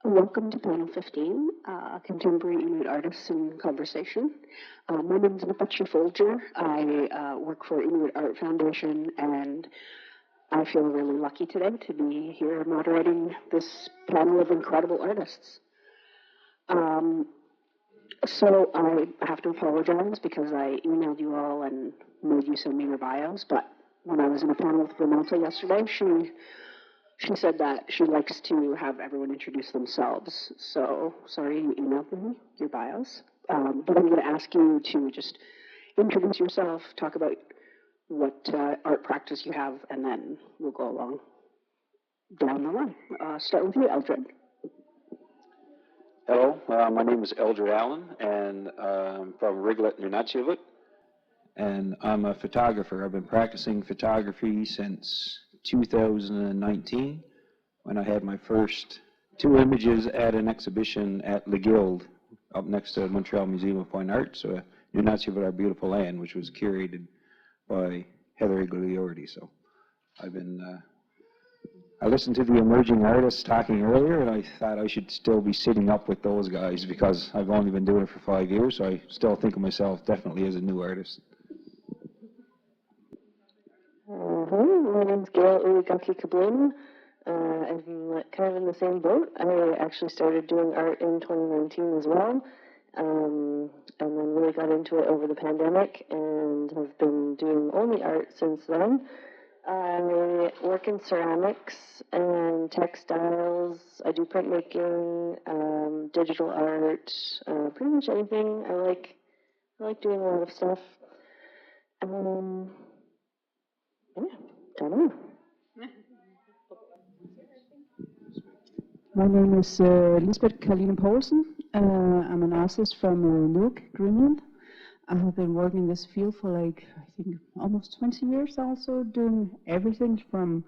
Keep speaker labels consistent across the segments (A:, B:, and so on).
A: Welcome to panel 15, Contemporary Inuit Artists in Conversation. My name is Napatsi Folger. I work for Inuit Art Foundation, and I feel really lucky today to be here moderating this panel of incredible artists. So I have to apologize because I emailed you all and made you send me your bios, but when I was in a panel with Renata yesterday, she said that she likes to have everyone introduce themselves. So sorry you emailed me your bios, but I'm going to ask you to just introduce yourself, talk about what art practice you have, and then we'll go along down the line. Start with you, Eldred.
B: Hello, my name is Eldred Allen, and I'm from Riglet, Nunatsiavut, and I'm a photographer. I've been practicing photography since 2019, when I had my first 2 images at an exhibition at Le Guild, up next to the Montreal Museum of Fine Arts, Nunatsiavut, Our Beautiful Land, which was curated by Heather Iglesiordi. So I've been I listened to the emerging artists talking earlier, and I thought I should still be sitting up with those guys because I've only been doing it for 5 years, so I still think of myself definitely as a new artist.
C: My name's Gayle Uyagaqi Kabloona. I'm kind of in the same boat. I actually started doing art in 2019 as well, and then really got into it over the pandemic and have been doing only art since then. I work in ceramics and textiles. I do printmaking, digital art, pretty much anything. I like doing a lot of stuff. Yeah, don't know.
D: My name is Lisbeth Poulsen. I'm an artist from Nuuk, Greenland. I have been working in this field for I think almost 20 years also, doing everything from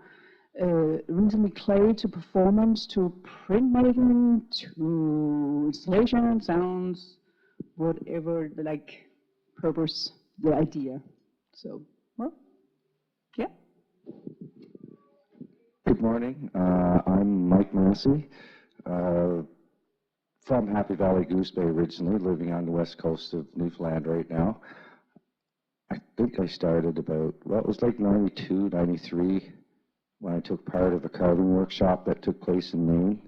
D: recently clay to performance to printmaking to installation, sounds, whatever the purpose, the idea. So, well, yeah.
E: Good morning. I'm Mike Massie, from Happy Valley Goose Bay originally, living on the west coast of Newfoundland right now. I think I started about, well, it was like 92, 93, when I took part of a carving workshop that took place in Maine.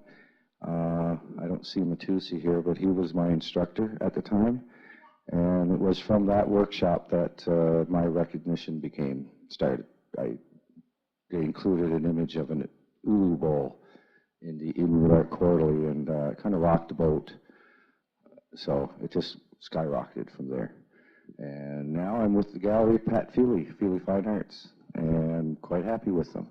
E: I don't see Matusi here, but he was my instructor at the time. And it was from that workshop that my recognition started. They included an image of an ulu bowl in the Inuit Art Quarterly, and kind of rocked the boat. So it just skyrocketed from there. And now I'm with the gallery at Pat Feely Fine Arts, and quite happy with them.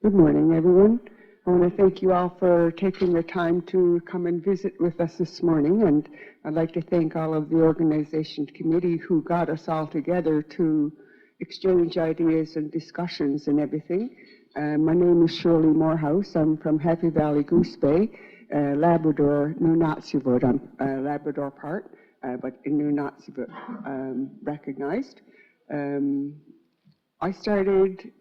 F: Good morning, everyone. I want to thank you all for taking the time to come and visit with us this morning, and I'd like to thank all of the organization committee who got us all together to exchange ideas and discussions and everything. My name is Shirley Moorhouse. I'm from Happy Valley Goose Bay, Labrador, Nunatsiavut. I'm Labrador part, but in Nunatsiavut recognized. I started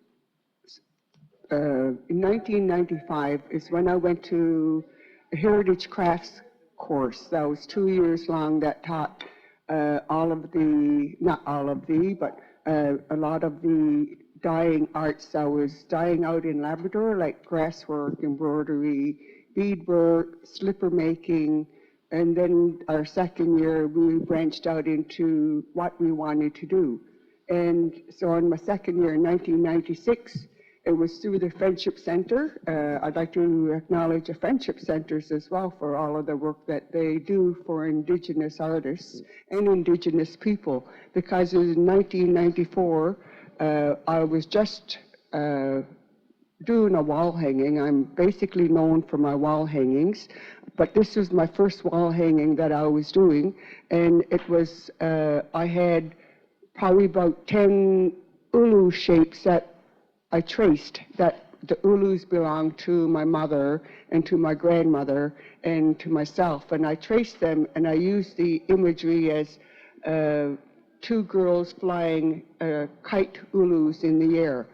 F: in 1995 is when I went to a Heritage Crafts course that was 2 years long that taught not all of the, but a lot of the dyeing arts that was dying out in Labrador, like grasswork, embroidery, beadwork, slipper making, and then our second year we branched out into what we wanted to do. And so in my second year in 1996, it was through the Friendship Center. I'd like to acknowledge the Friendship Centers as well for all of the work that they do for Indigenous artists and Indigenous people, because in 1994, I was just doing a wall hanging. I'm basically known for my wall hangings, but this was my first wall hanging that I was doing, and it was, I had probably about 10 ulu shapes that I traced, that the ulus belonged to my mother and to my grandmother and to myself, and I traced them, and I used the imagery as 2 girls flying kite ulus in the air.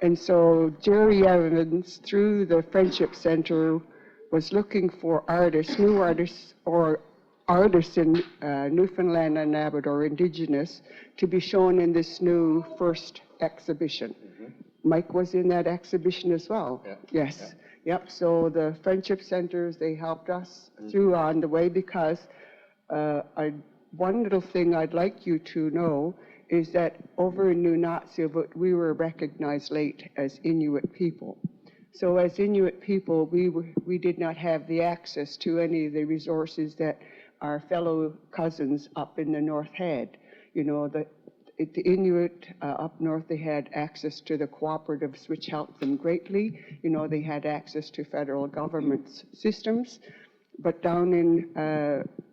F: And so Jerry Evans, through the Friendship Center, was looking for artists, new artists, or artists in Newfoundland and Labrador, Indigenous, to be shown in this new first exhibition. Mike was in that exhibition as well.
E: Yeah.
F: Yes. Yep. So the Friendship Centers, they helped us through on the way because one little thing I'd like you to know is that over in Nunatsiavut, we were recognized late as Inuit people. So as Inuit people, we did not have the access to any of the resources that our fellow cousins up in the north had. You know, the Inuit up north, they had access to the cooperatives, which helped them greatly. You know, they had access to federal government systems. But down in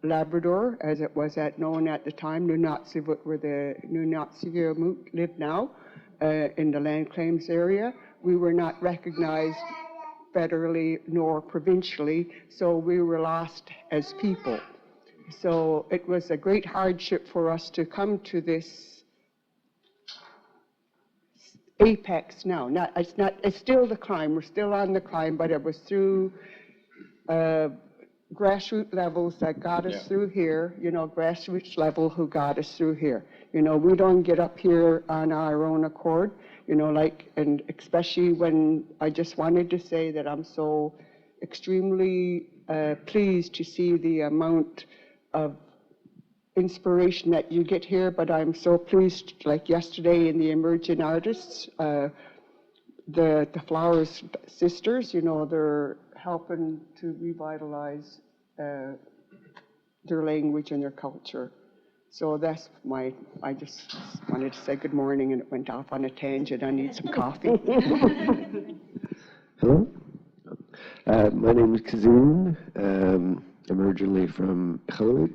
F: Labrador, as it was known at the time, Nunatsiavut, where the Nunatsiavut live now, in the land claims area, we were not recognized federally nor provincially, so we were lost as people. So it was a great hardship for us to come to this apex now. It's still the climb, we're still on the climb, but it was through grassroots levels that got us through here, you know, grassroots level who got us through here. You know, we don't get up here on our own accord, you know, like, and especially when I just wanted to say that I'm so extremely pleased to see the amount of inspiration that you get here, but I'm so pleased, like yesterday in the Emerging Artists, the Flowers Sisters, you know, they're helping to revitalize their language and their culture. So that's I just wanted to say good morning, and it went off on a tangent. I need some coffee.
G: Hello, my name is Couzyn. I'm originally from Inuit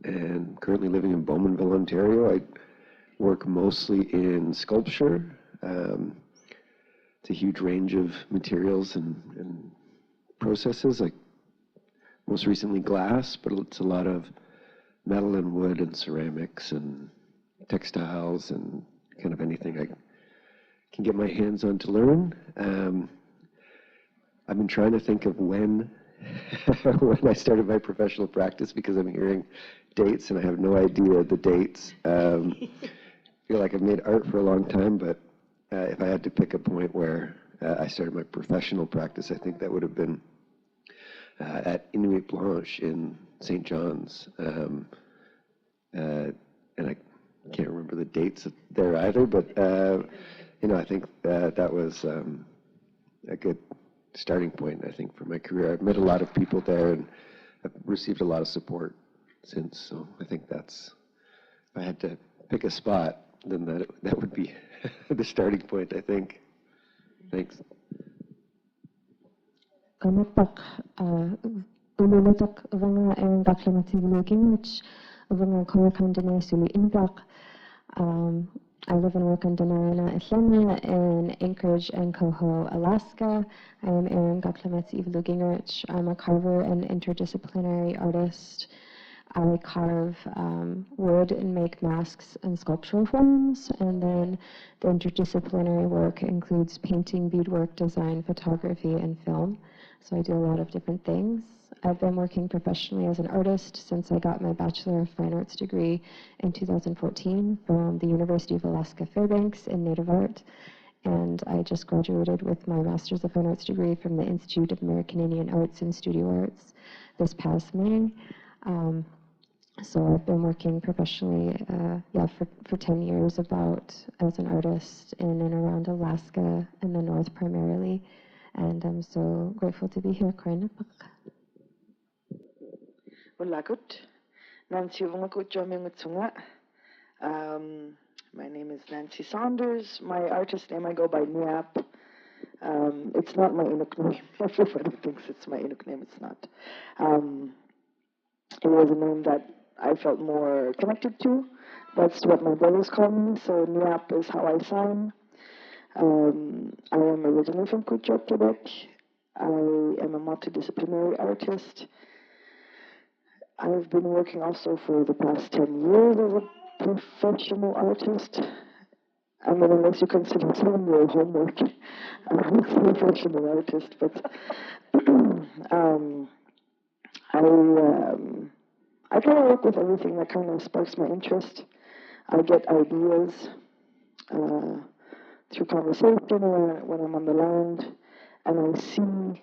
G: and currently living in Bowmanville, Ontario. I work mostly in sculpture. It's a huge range of materials and processes, like most recently glass, but it's a lot of metal and wood and ceramics and textiles and kind of anything I can get my hands on to learn. I've been trying to think of when I started my professional practice, because I'm hearing dates and I have no idea the dates. I feel like I've made art for a long time, but if I had to pick a point where I started my professional practice, I think that would have been at Inuit Blanche in St. John's. And I can't remember the dates there either, but you know, I think that was a good starting point, I think, for my career. I've met a lot of people there, and I've received a lot of support since, so I think that's, if I had to pick a spot, then that would be the starting point, I think. Thanks.
H: Kanapak ululatak vanga Erin gaklamati Gingrich vanga korakandane suli inbak. I live and work in Denarina, Islanda, in Anchorage and Coho, Alaska. I am Erin Gaklamati Gingrich. I'm a carver and interdisciplinary artist. I carve wood and make masks and sculptural forms, and then the interdisciplinary work includes painting, beadwork, design, photography, and film. So I do a lot of different things. I've been working professionally as an artist since I got my Bachelor of Fine Arts degree in 2014 from the University of Alaska Fairbanks in Native Art. And I just graduated with my Master's of Fine Arts degree from the Institute of American Indian Arts and Studio Arts this past May. So I've been working professionally, for 10 years about as an artist in and around Alaska and the North primarily. And I'm so grateful to be here. Karline.
I: My name is Nancy Saunders. My artist name, I go by Niap. It's not my Inuk name. Everybody thinks it's my Inuk name. It's not. It was a name that I felt more connected to. That's what my brothers call me, so Niap is how I sign. I am originally from Couture, Quebec. I am a multidisciplinary artist. I've been working also for the past 10 years as a professional artist. I mean, unless you consider some of your homework. I'm a professional artist, but I try to work with everything that kind of sparks my interest. I get ideas through conversation when I'm on the land, and I see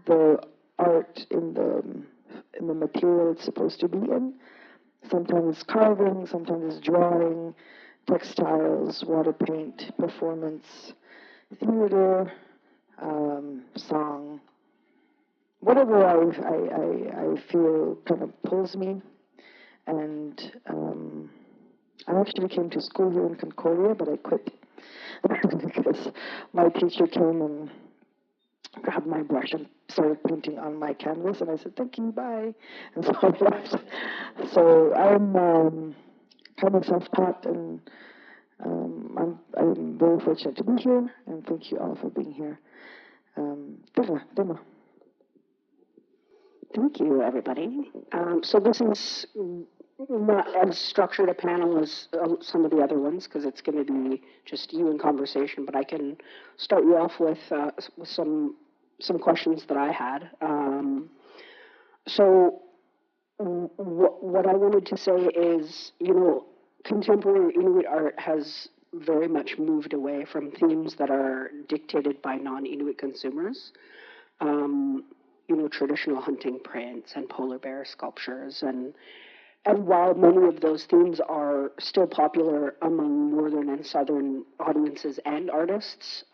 I: the art in the material it's supposed to be in. Sometimes it's carving, sometimes it's drawing, textiles, water paint, performance, theater, song, whatever I feel kind of pulls me. And I actually came to school here in Concordia, but I quit because my teacher came and grabbed my brush and started painting on my canvas, and I said, "Thank you, bye," and so I left. So I'm kind of self-taught, and I'm very fortunate to be here, and thank you all for being here. Dema.
A: Thank you, everybody. So this is not as structured a panel as some of the other ones, because it's going to be just you in conversation, but I can start you off with some questions that I had. So what I wanted to say is, contemporary Inuit art has very much moved away from themes that are dictated by non-Inuit consumers. Traditional hunting prints and polar bear sculptures. And while many of those themes are still popular among northern and southern audiences and artists,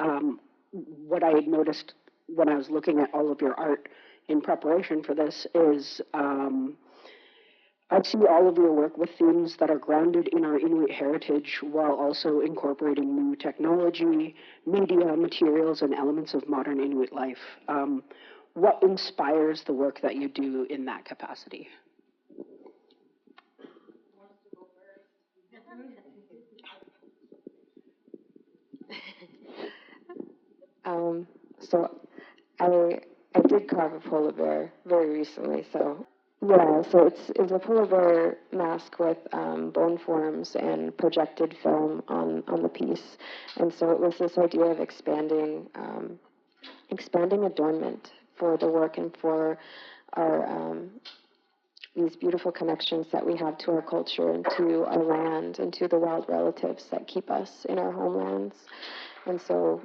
A: what I had noticed when I was looking at all of your art in preparation for this is I see all of your work with themes that are grounded in our Inuit heritage while also incorporating new technology, media, materials, and elements of modern Inuit life. What inspires the work that you do in that capacity?
C: So I did carve a polar bear very recently. So yeah, so it's a polar bear mask with bone forms and projected film on the piece, and so it was this idea of expanding adornment for the work and for our these beautiful connections that we have to our culture and to our land and to the wild relatives that keep us in our homelands. And so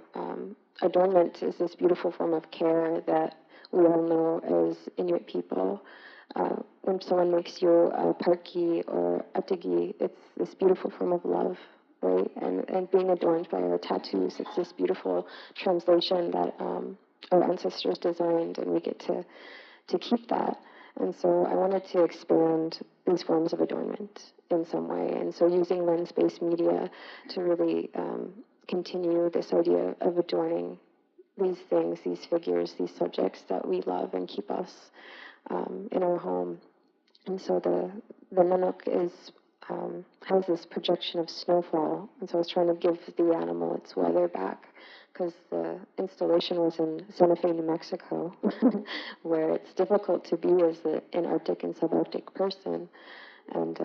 C: adornment is this beautiful form of care that we all know as Inuit people. When someone makes you a parki or a tigi, it's this beautiful form of love, right? And being adorned by our tattoos, it's this beautiful translation that our ancestors designed, and we get to keep that. And so I wanted to expand these forms of adornment in some way. And so using lens-based media to really continue this idea of adorning these things, these figures, these subjects that we love and keep us in our home. And so the Nanook has this projection of snowfall. And so I was trying to give the animal its weather back, because the installation was in Santa Fe, New Mexico, where it's difficult to be as an Arctic and subarctic person. And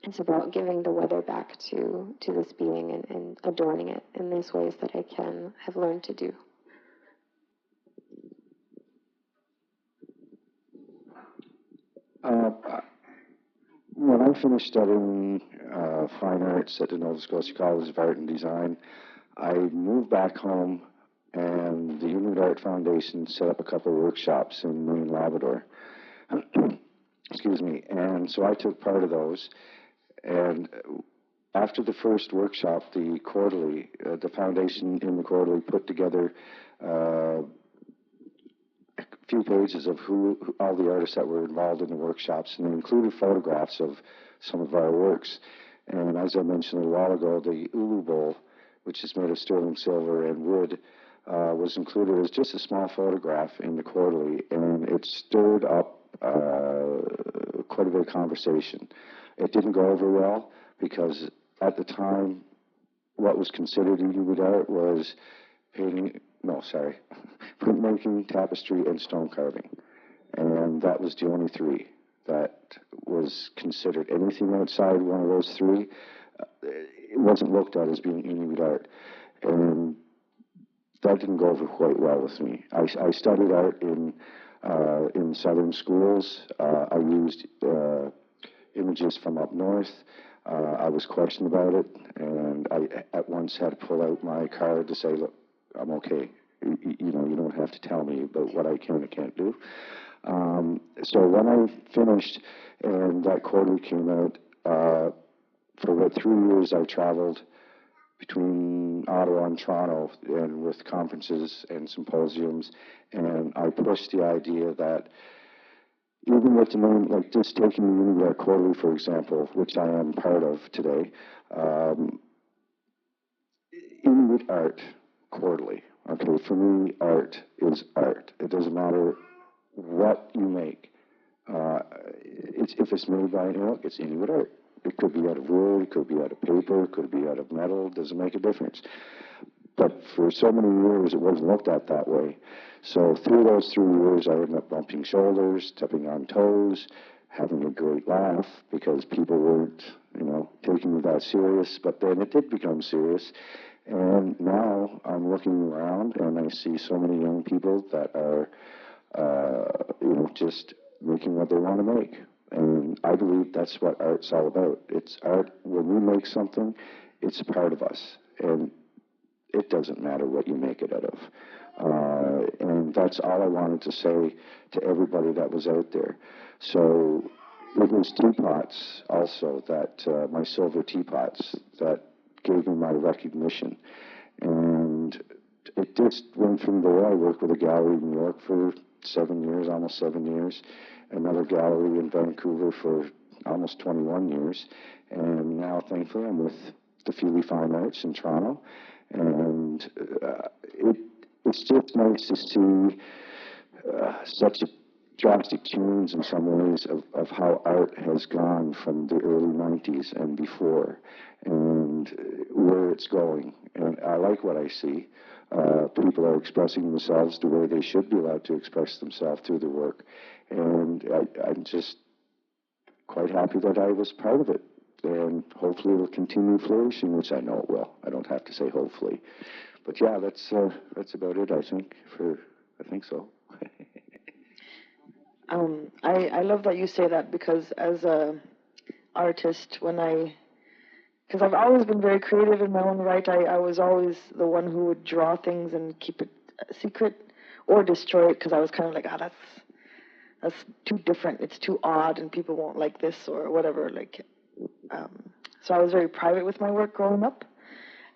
C: it's about giving the weather back to this being and adorning it in these ways that I have learned to do.
E: When I finished studying fine arts at the Nova Scotia College of Art and Design, I moved back home, and the Inuit Art Foundation set up a couple of workshops in Marine Labrador. Excuse me. And so I took part of those. And after the first workshop, the quarterly, the foundation in the quarterly put together a few pages of who all the artists that were involved in the workshops, and they included photographs of some of our works. And as I mentioned a while ago, the Ulu Bowl, which is made of sterling silver and wood, was included as just a small photograph in the quarterly, and it stirred up quite a bit of conversation. It didn't go over well because at the time, what was considered Inuit art was printmaking, tapestry, and stone carving, and that was the only three that was considered. Anything outside one of those three, it wasn't looked at as being Inuit art. And that didn't go over quite well with me. I studied art in southern schools. I used images from up north. I was questioned about it, and I at once had to pull out my card to say, look, I'm okay. You know, you don't have to tell me about what I can and can't do. So when I finished and that quarterly came out, for about 3 years I traveled between Ottawa and Toronto and with conferences and symposiums, and I pushed the idea that even with the name, like just taking the Inuit Art Quarterly, for example, which I am part of today, Inuit Art Quarterly. Okay, for me, art is art. It doesn't matter what you make. If it's made by Inuit, it's Inuit art. It could be out of wood, it could be out of paper, it could be out of metal, it doesn't make a difference. But for so many years, it wasn't looked at that way. So through those 3 years, I ended up bumping shoulders, stepping on toes, having a great laugh, because people weren't, you know, taking me that serious. But then it did become serious. And now I'm looking around and I see so many young people that are, you know, just making what they want to make. And I believe that's what art's all about. It's art. When we make something, it's a part of us. And it doesn't matter what you make it out of. And that's all I wanted to say to everybody that was out there. So it was teapots also, that my silver teapots, that gave me my recognition. And it just went from there. I worked with a gallery in New York for 7 years, almost 7 years. Another gallery in Vancouver for almost 21 years. And now, thankfully, I'm with the Feely Fine Arts in Toronto. And it's just nice to see such a drastic change in some ways of how art has gone from the early 90s and before, and where it's going. And I like what I see. People are expressing themselves the way they should be allowed to express themselves through their work. And I'm just quite happy that I was part of it. And hopefully it'll continue flourishing, which I know it will. I don't have to say hopefully. But yeah, that's about it, I think. I think so.
I: I love that you say that, because as a artist, because I've always been very creative in my own right, I was always the one who would draw things and keep it secret or destroy it, because I was kind of like, that's too different, it's too odd, and people won't like this or whatever. So I was very private with my work growing up,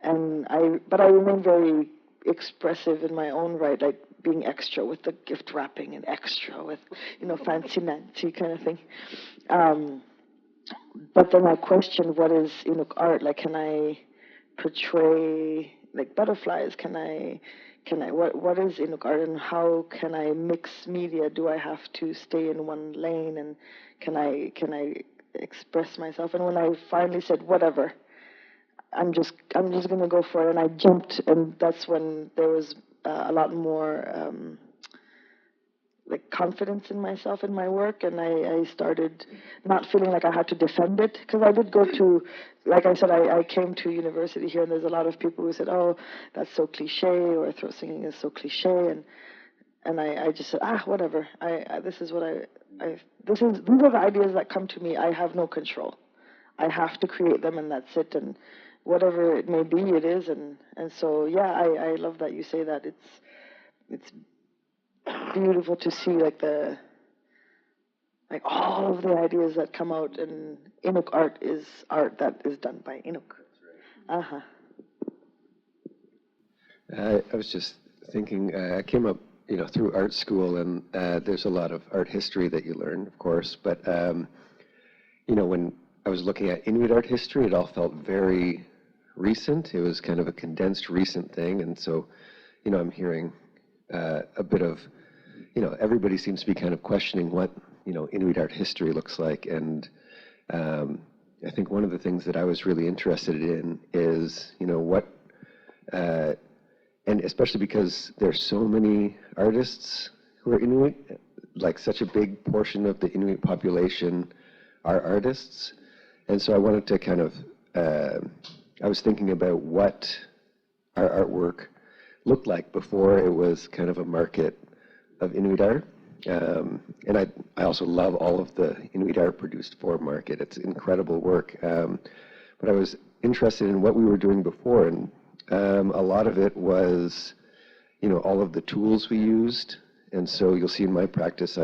I: but I remained very expressive in my own right, like being extra with the gift wrapping and extra with, fancy kind of thing. But then I questioned, what is Inuk art? Like, can I portray like butterflies? What is Inuk art, and how can I mix media? Do I have to stay in one lane, and can I express myself? And when I finally said, whatever, I'm just gonna go for it, and I jumped, and that's when there was a lot more like confidence in myself and my work, and I started not feeling like I had to defend it, because I did go to, like I said, I came to university here, and there's a lot of people who said, oh, that's so cliche, or throat singing is so cliche, and I just said, whatever. These are the ideas that come to me. I have no control. I have to create them, and that's it. And whatever it may be, it is. And so, yeah, I love that you say that. It's beautiful to see all of the ideas that come out. And Inuk art is art that is done by Inuk. Uh-huh.
G: I was just thinking, I came up, through art school, and there's a lot of art history that you learn, of course, but, when I was looking at Inuit art history, it all felt very recent. It was kind of a condensed recent thing, and so, I'm hearing a bit of, everybody seems to be kind of questioning what, Inuit art history looks like, and I think one of the things that I was really interested in is, what, and especially because there's so many artists who are Inuit, like such a big portion of the Inuit population are artists. And so I wanted to kind of I was thinking about what our artwork looked like before it was kind of a market of Inuit art. And I also love all of the Inuit art produced for market. It's incredible work. But I was interested in what we were doing before, and a lot of it was, you know, all of the tools we used. And so you'll see in my practice,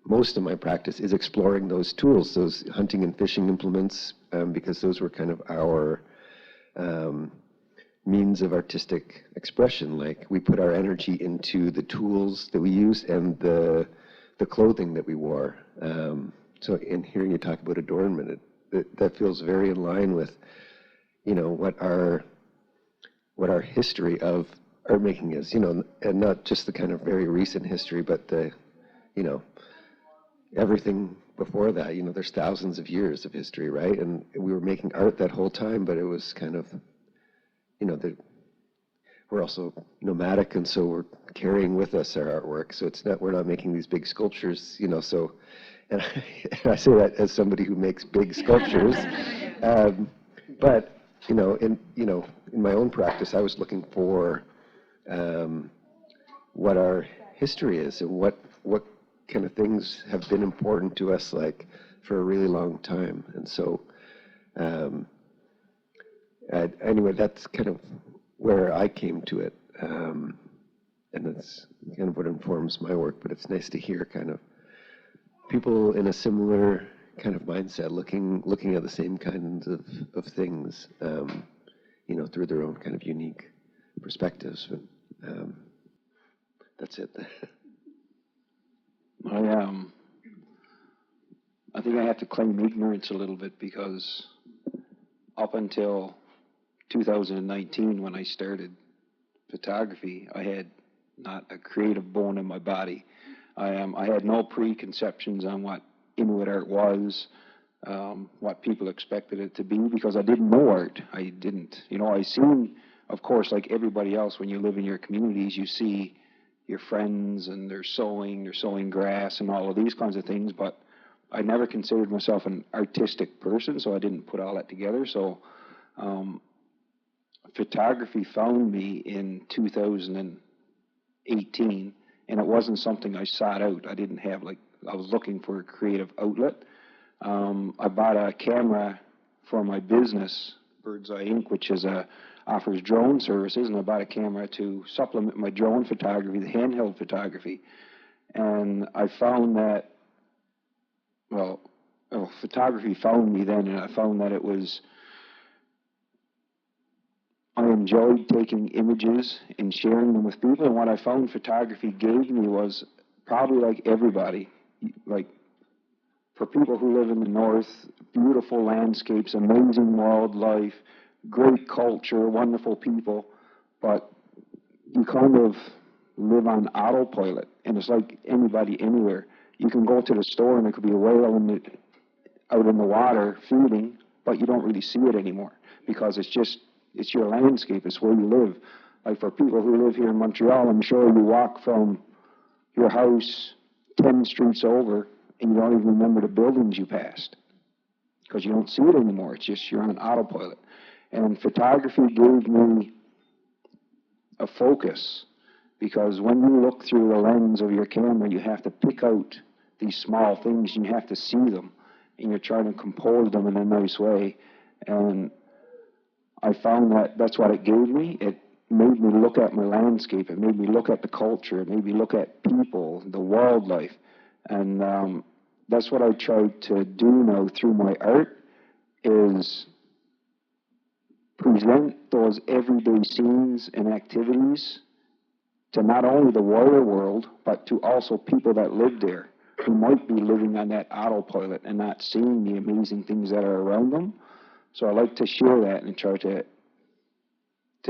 G: most of my practice is exploring those tools, those hunting and fishing implements, because those were kind of our means of artistic expression. Like, we put our energy into the tools that we used and the clothing that we wore. So in hearing you talk about adornment, that feels very in line with, you know, what our history of art making is, you know, and not just the kind of very recent history, but the, you know, everything before that. You know, there's thousands of years of history, right? And we were making art that whole time, but it was kind of, you know, we're also nomadic, and so we're carrying with us our artwork. So it's not, we're not making these big sculptures, you know, so, and I say that as somebody who makes big sculptures. But, you know, in my own practice, I was looking for what our history is and what kind of things have been important to us, like, for a really long time. And so, anyway, that's kind of where I came to it. And that's kind of what informs my work, but it's nice to hear kind of people in a similar kind of mindset, looking at the same kinds of things, you know, through their own kind of unique perspectives. But that's it.
B: I think I have to claim ignorance a little bit, because up until 2019, when I started photography, I had not a creative bone in my body. I had no preconceptions on what Inuit art was, what people expected it to be, because I didn't know art. I didn't, you know, I seen, of course, like everybody else, when you live in your communities, you see your friends and they're sowing grass and all of these kinds of things, but I never considered myself an artistic person, so I didn't put all that together. So photography found me in 2018, and it wasn't something I sought out. I didn't have, like, I was looking for a creative outlet. I bought a camera for my business, Bird's Eye Inc., which offers drone services, and I bought a camera to supplement my drone photography, the handheld photography. And I found that, photography found me then, and I found that I enjoyed taking images and sharing them with people. And what I found photography gave me was, probably like everybody, like, for people who live in the north, beautiful landscapes, amazing wildlife, great culture, wonderful people, but you kind of live on autopilot, and it's like anybody anywhere. You can go to the store and there could be a whale out in the water feeding, but you don't really see it anymore, because it's your landscape, it's where you live. Like, for people who live here in Montreal, I'm sure you walk from your house 10 streets over and you don't even remember the buildings you passed, because you don't see it anymore. It's just, you're on autopilot. And photography gave me a focus, because when you look through the lens of your camera, you have to pick out these small things, and you have to see them, and you're trying to compose them in a nice way. And I found that that's what it gave me. It made me look at my landscape. It made me look at the culture. It made me look at people, the wildlife. And that's what I try to do now through my art, is present those everyday scenes and activities to not only the wider world, but to also people that live there, who might be living on that autopilot and not seeing the amazing things that are around them. So I like to share that and try to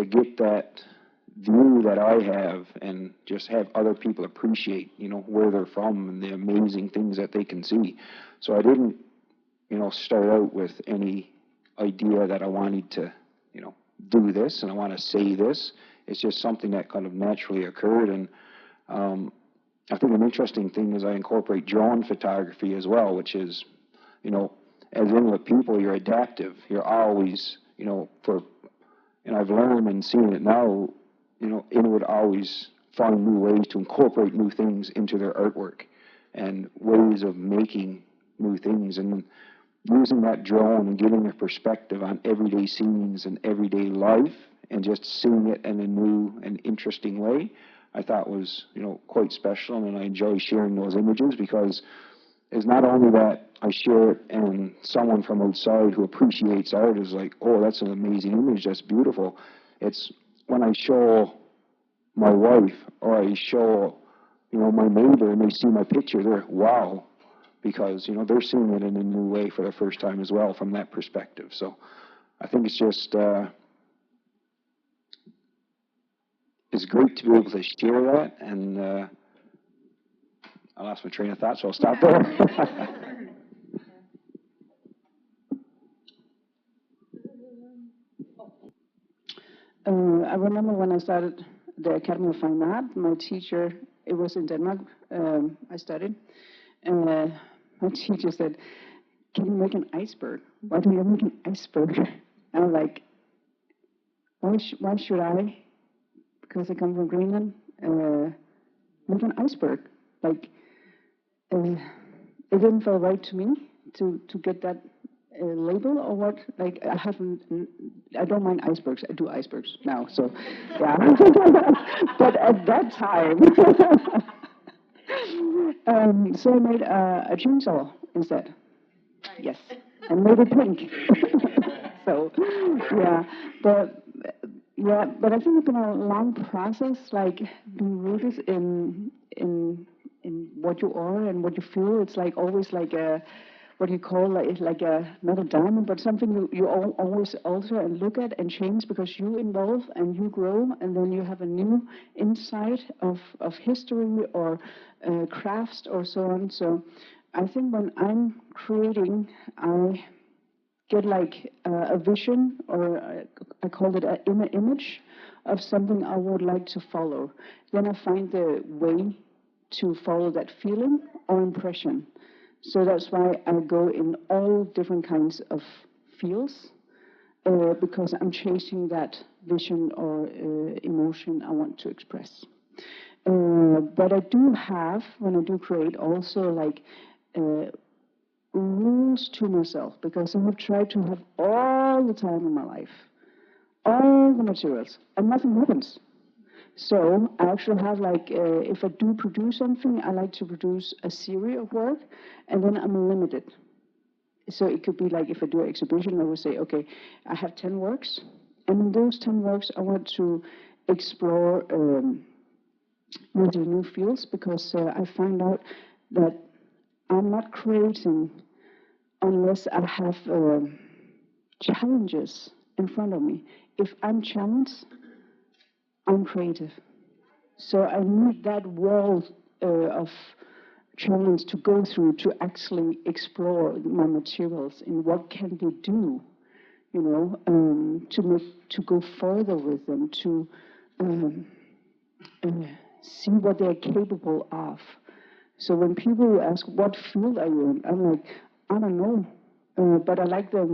B: get that view that I have, and just have other people appreciate, you know, where they're from and the amazing things that they can see. So I didn't, you know, start out with any idea that I wanted to, you know, do this and I want to say this. It's just something that kind of naturally occurred. And I think an interesting thing is I incorporate drone photography as well, which is, you know, as Inuit people, you're adaptive. You're always, and I've learned and seen it now, Inuit always find new ways to incorporate new things into their artwork and ways of making new things, and using that drone and giving a perspective on everyday scenes and everyday life and just seeing it in a new and interesting way, I thought was, quite special, and I enjoy sharing those images because it's not only that I share it and someone from outside who appreciates art is like, oh, that's an amazing image, that's beautiful. It's when I show my wife or I show, my neighbor and they see my picture, they're, wow, because, they're seeing it in a new way for the first time as well from that perspective. So I think it's just, it's great to be able to share that, and I lost my train of thought, so I'll stop there.
D: I remember when I started the Academy of Fine Art, my teacher, it was in Denmark, I studied, and my teacher said, can you make an iceberg? Why don't you make an iceberg? And I'm like, why should I? Because I come from Greenland, make an iceberg. Like, it didn't feel right to me to get that label or what. Like, I don't mind icebergs. I do icebergs now, so yeah. But at that time, so I made a chainsaw instead. Yes, and made it pink. So yeah, but I think it's been a long process, like being rooted in what you are and what you feel. It's like always like a, what you call like a, not a diamond, but something you always alter and look at and change because you evolve and you grow, and then you have a new insight of history or crafts or so on. So I think when I'm creating, I get like a vision, or I call it an inner image of something I would like to follow. Then I find the way to follow that feeling or impression. So that's why I go in all different kinds of fields, because I'm chasing that vision or emotion I want to express. But I do have, when I do create, also like rules to myself, because I have tried to have all the time in my life, all the materials, and nothing happens. So I actually have like, if I do produce something, I like to produce a series of work, and then I'm limited. So it could be like, if I do an exhibition, I would say, okay, I have 10 works, and in those 10 works, I want to explore with new fields, because I find out that I'm not creating unless I have challenges in front of me. If I'm challenged, I'm creative. So I need that wall of challenge to go through to actually explore my materials and what can they do, to go further with them, to see what they're capable of. So when people ask, what field are you in? I'm like, I don't know, but I like the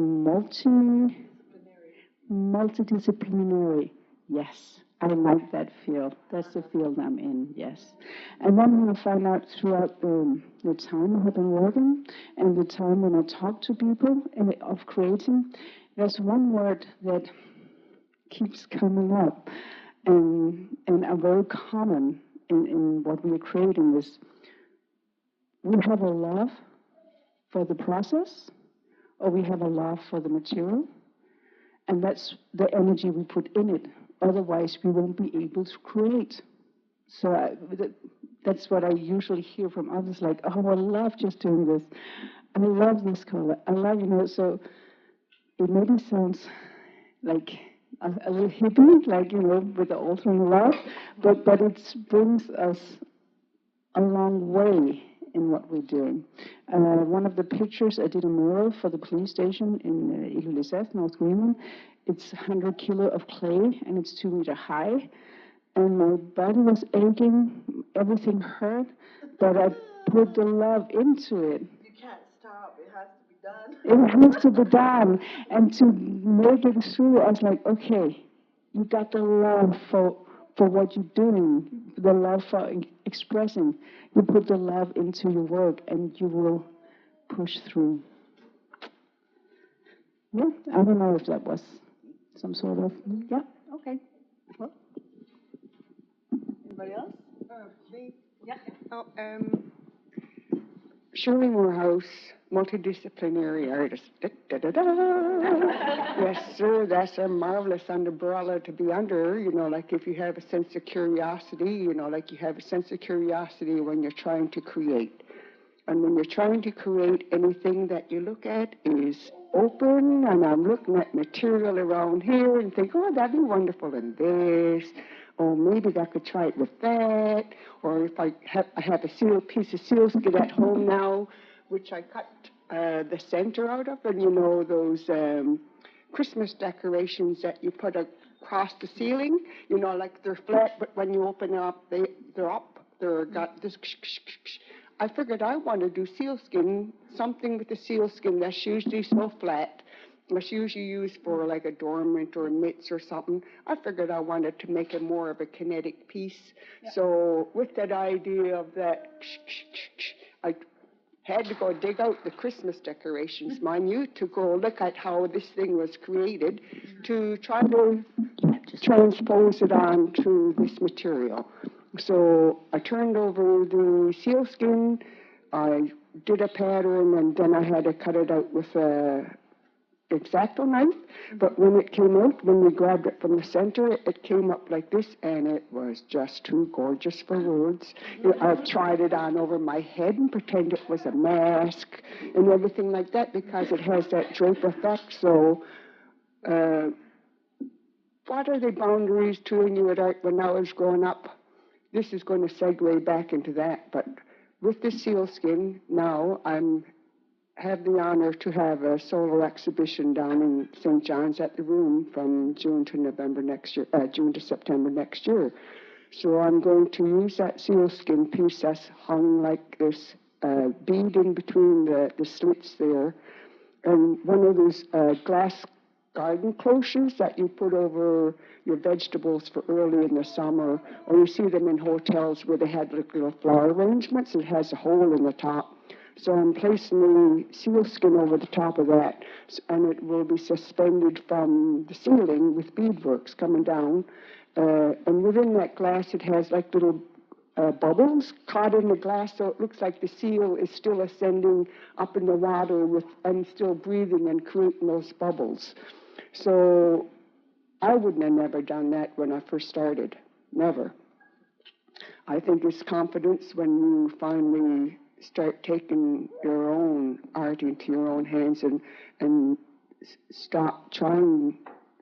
D: multidisciplinary. Yes, I like that field. That's the field I'm in, yes. And then when I find out throughout the time I have been working and the time when I talk to people of creating, there's one word that keeps coming up and are very common in what we are creating is, we have a love for the process, or we have a love for the material, and that's the energy we put in it. Otherwise, we won't be able to create. So that's what I usually hear from others, like, oh, I love just doing this. I love this color. I love, so it maybe sounds like a little hippie, like, with the altering love, but it brings us a long way in what we're doing. One of the pictures, I did a mural for the police station in Lisbeth, North Greenland. It's 100 kilo of clay, and it's 2 meter high. And my body was aching, everything hurt, but I put the love into it.
J: You can't stop, it has to be done.
D: It has to be done. And to make it through, I was like, okay, you got the love for what you're doing, the love for expressing. You put the love into your work and you will push through. Yeah, I don't know if that was some sort of, yeah, okay. Well. Anybody else?
F: Me? Yeah. Oh, Shirley Moorhouse, multidisciplinary artist. Da, da, da, da. Yes, sir, that's a marvelous umbrella to be under, like if you have a sense of curiosity, like you have a sense of curiosity when you're trying to create. And when you're trying to create, anything that you look at is open, and I'm looking at material around here and think, oh, that'd be wonderful in this, or maybe I could try it with that, or if I have a piece of sealskin at home now, which I cut the center out of, and those Christmas decorations that you put across the ceiling, like they're flat, but when you open them up, they're up, they've got this. I figured I want to do sealskin, something with the sealskin that's usually so flat. It's usually used for like a dormant or mitts or something. I figured I wanted to make it more of a kinetic piece. Yeah. So with that idea of that, I had to go dig out the Christmas decorations, mind you, to go look at how this thing was created, to try to transpose it onto this material. So I turned over the sealskin, I did a pattern, and then I had to cut it out with a X-Acto knife. But when it came out, when we grabbed it from the center, it came up like this, and it was just too gorgeous for words. I tried it on over my head and pretend it was a mask and everything like that, because it has that drape effect. So what are the boundaries to Inuit art when I was growing up? This is going to segue back into that, but with the sealskin, now I have the honor to have a solo exhibition down in St. John's at the Room from June to September next year. So I'm going to use that sealskin piece that's hung like this bead in between the slits there, and one of those glass garden cloches that you put over your vegetables for early in the summer, or you see them in hotels where they had little flower arrangements. It has a hole in the top. So I'm placing the sealskin over the top of that, and it will be suspended from the ceiling with beadworks coming down. And within that glass, it has like little bubbles caught in the glass, so it looks like the seal is still ascending up in the water and still breathing and creating those bubbles. So I wouldn't have never done that when I first started. Never. I think it's confidence when you finally start taking your own art into your own hands and stop trying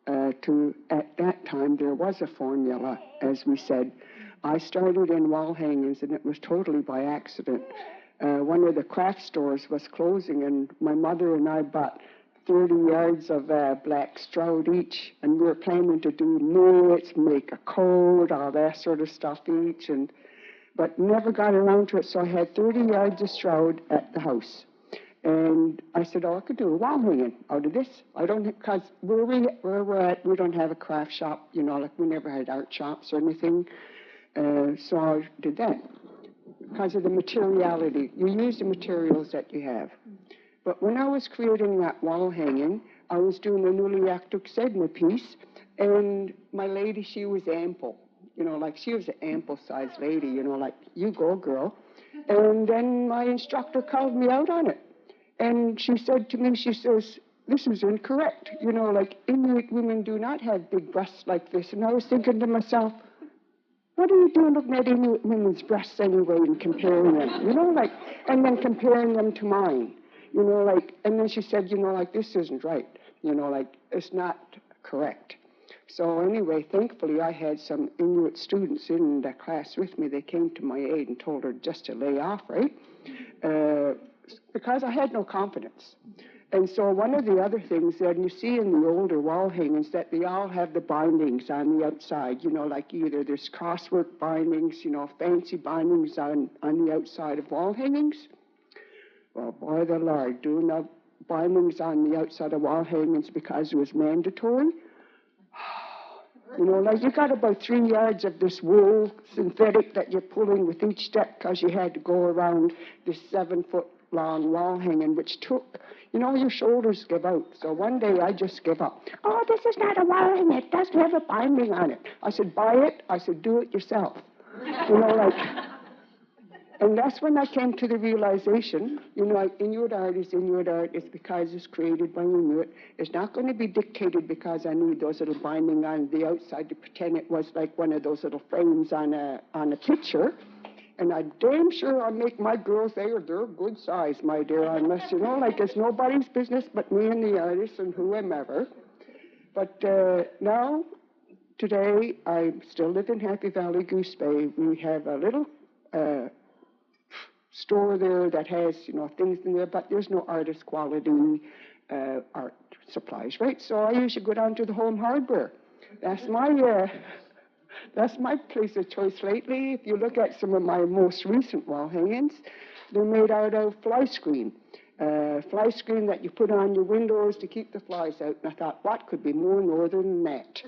F: to, at that time, there was a formula, as we said. I started in wall hangings, and it was totally by accident. One of the craft stores was closing, and my mother and I bought 30 yards of black stroud each, and we were planning to do knits, make a coat, all that sort of stuff each, but never got around to it, so I had 30 yards of stroud at the house. And I said, I could do a wall hanging out of this. Because where we're at, we don't have a craft shop, like we never had art shops or anything. So I did that because of the materiality. You use the materials that you have. But when I was creating that wall hanging, I was doing an Uyagaqi Sedna piece, and my lady, she was ample. She was an ample-sized lady, like, you go, girl. And then my instructor called me out on it. And she said to me, she says, this is incorrect. Inuit women do not have big breasts like this. And I was thinking to myself, what are you doing looking at Inuit women's breasts anyway and comparing them? And then comparing them to mine. And then she said, this isn't right. It's not correct. So anyway, thankfully, I had some Inuit students in the class with me. They came to my aid and told her just to lay off, right? Because I had no confidence. And so one of the other things that you see in the older wall hangings, that they all have the bindings on the outside, either there's crosswork bindings, fancy bindings on the outside of wall hangings. Well, boy, the Lord, doing a bindings on the outside of wall hangings because it was mandatory. You know, like you got about 3 yards of this wool synthetic that you're pulling with each step because you had to go around this 7-foot long wall hanging, which took, you know, your shoulders give out. So one day I just gave up. Oh, this is not a wall hanging. It doesn't have a binding on it. I said, buy it. I said, do it yourself. You know, like... And that's when I came to the realization, you know, like Inuit art is Inuit art. It's because it's created by Inuit. It's not going to be dictated because I need those little binding on the outside to pretend it was like one of those little frames on a picture. And I'm damn sure I'll make my girls, they're good size, my dear, unless, you know, like it's nobody's business but me and the artist and whomever. But now, today, I still live in Happy Valley, Goose Bay. We have a little... store there that has, you know, things in there, but there's no artist quality art supplies, right? So I usually go down to the Home Hardware. That's my place of choice lately. If you look at some of my most recent wall hangings, they're made out of fly screen that you put on your windows to keep the flies out. And I thought, what could be more northern than that?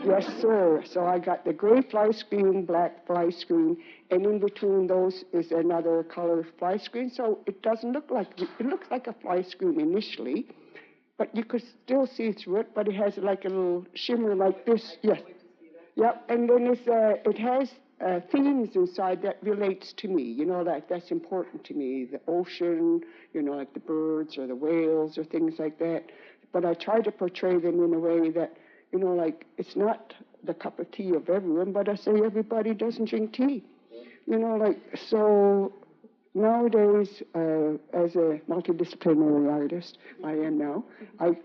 F: Yes, sir. So I got the gray fly screen, black fly screen, and in between those is another color fly screen. So it doesn't look like, it looks like a fly screen initially, but you could still see through it, but it has like a little shimmer like this. Yes. Yep, and then it has themes inside that relates to me, you know, like that's important to me, the ocean, you know, like the birds or the whales or things like that. But I try to portray them in a way that, you know, like it's not the cup of tea of everyone, but I say everybody doesn't drink tea. You know, like, so nowadays, as a multidisciplinary artist, I am now, I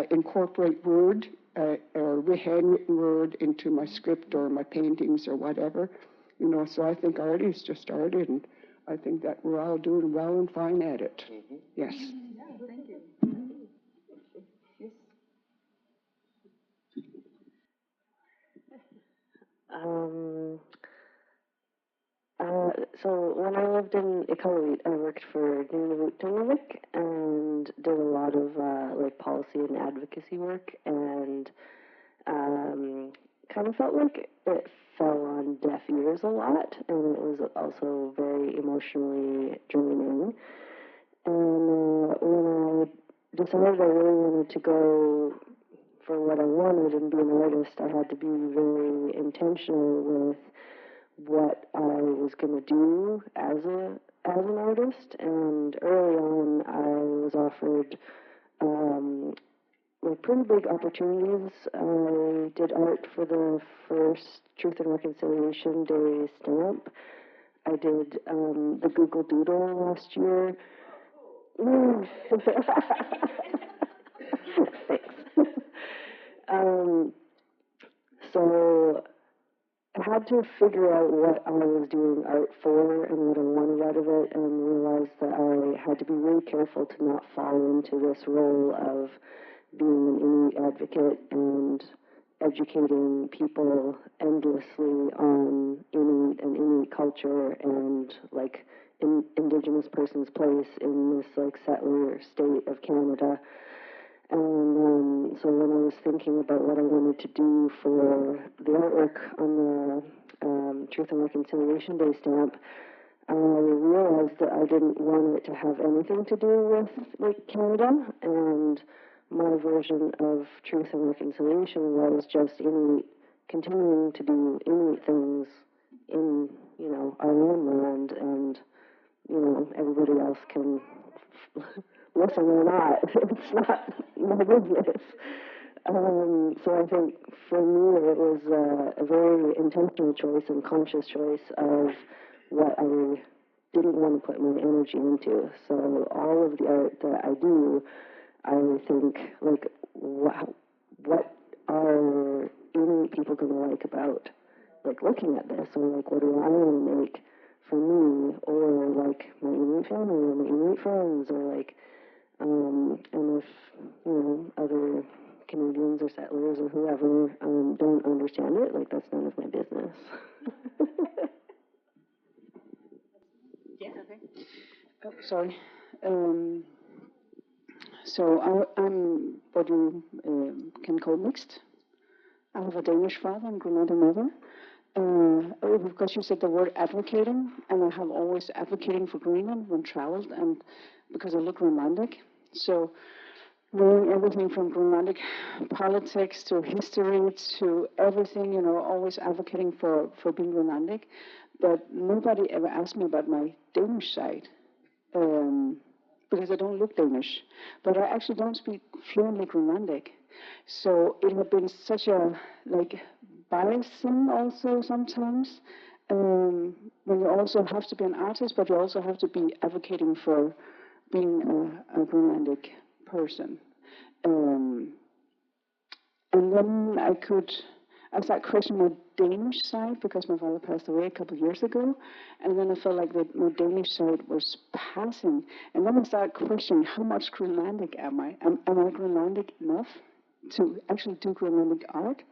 F: incorporate word or handwritten word into my script or my paintings or whatever, you know, so I think art is just started, and I think that we're all doing well and fine at it. Mm-hmm. Yes.
C: Yeah, thank you. Yes. So when I lived in Inuit, I worked for Qinnirajaattuq and did a lot of like policy and advocacy work, and kind of felt like it fell on deaf ears a lot, and it was also very emotionally draining. And when I decided I really wanted to go for what I wanted and be an artist, I had to be very intentional with what I was going to do as an artist. And early on, I was offered like pretty big opportunities. I did art for the first Truth and Reconciliation Day stamp. I did the Google Doodle last year. Thanks. So I had to figure out what I was doing art for and what I wanted out of it, and realized that I had to be really careful to not fall into this role of being an Inuit advocate and educating people endlessly on Inuit and Inuit culture and like Indigenous person's place in this like settler state of Canada. And so when I was thinking about what I wanted to do for the artwork on the Truth and Reconciliation Day stamp, I realized that I didn't want it to have anything to do with like Canada, and my version of Truth and Reconciliation was just Inuit continuing to do Inuit things in, you know, our own land, and, you know, everybody else can listen or not. It's not my business. So I think for me it was a very intentional choice and conscious choice of what I didn't want to put my energy into. So all of the art that I do, I think, like, what are Inuit people going to like about, like, looking at this? Or, like, what do I want to make for me? Or, like, my Inuit family or my Inuit friends? Or, like, and if, you know, other Canadians or settlers or whoever don't understand it, like, that's none of my business.
A: Yeah, okay. Oh, sorry. So I'm what you can call mixed. I have a Danish father and Grenadian mother. Because you said the word advocating, and I have always advocating for Greenland when traveled, and because I look Greenlandic. So knowing everything from Greenlandic politics to history to everything, always advocating for being Greenlandic. But nobody ever asked me about my Danish side. Because I don't look Danish, but I actually don't speak fluently Greenlandic. So it had been such a biasing also sometimes. When you also have to be an artist, but you also have to be advocating for being a Greenlandic person. And then I started questioning my Danish side because my father passed away a couple of years ago, and then I felt like my Danish side was passing. And then I started questioning how much Greenlandic am I? Am I Greenlandic enough to actually do Greenlandic art?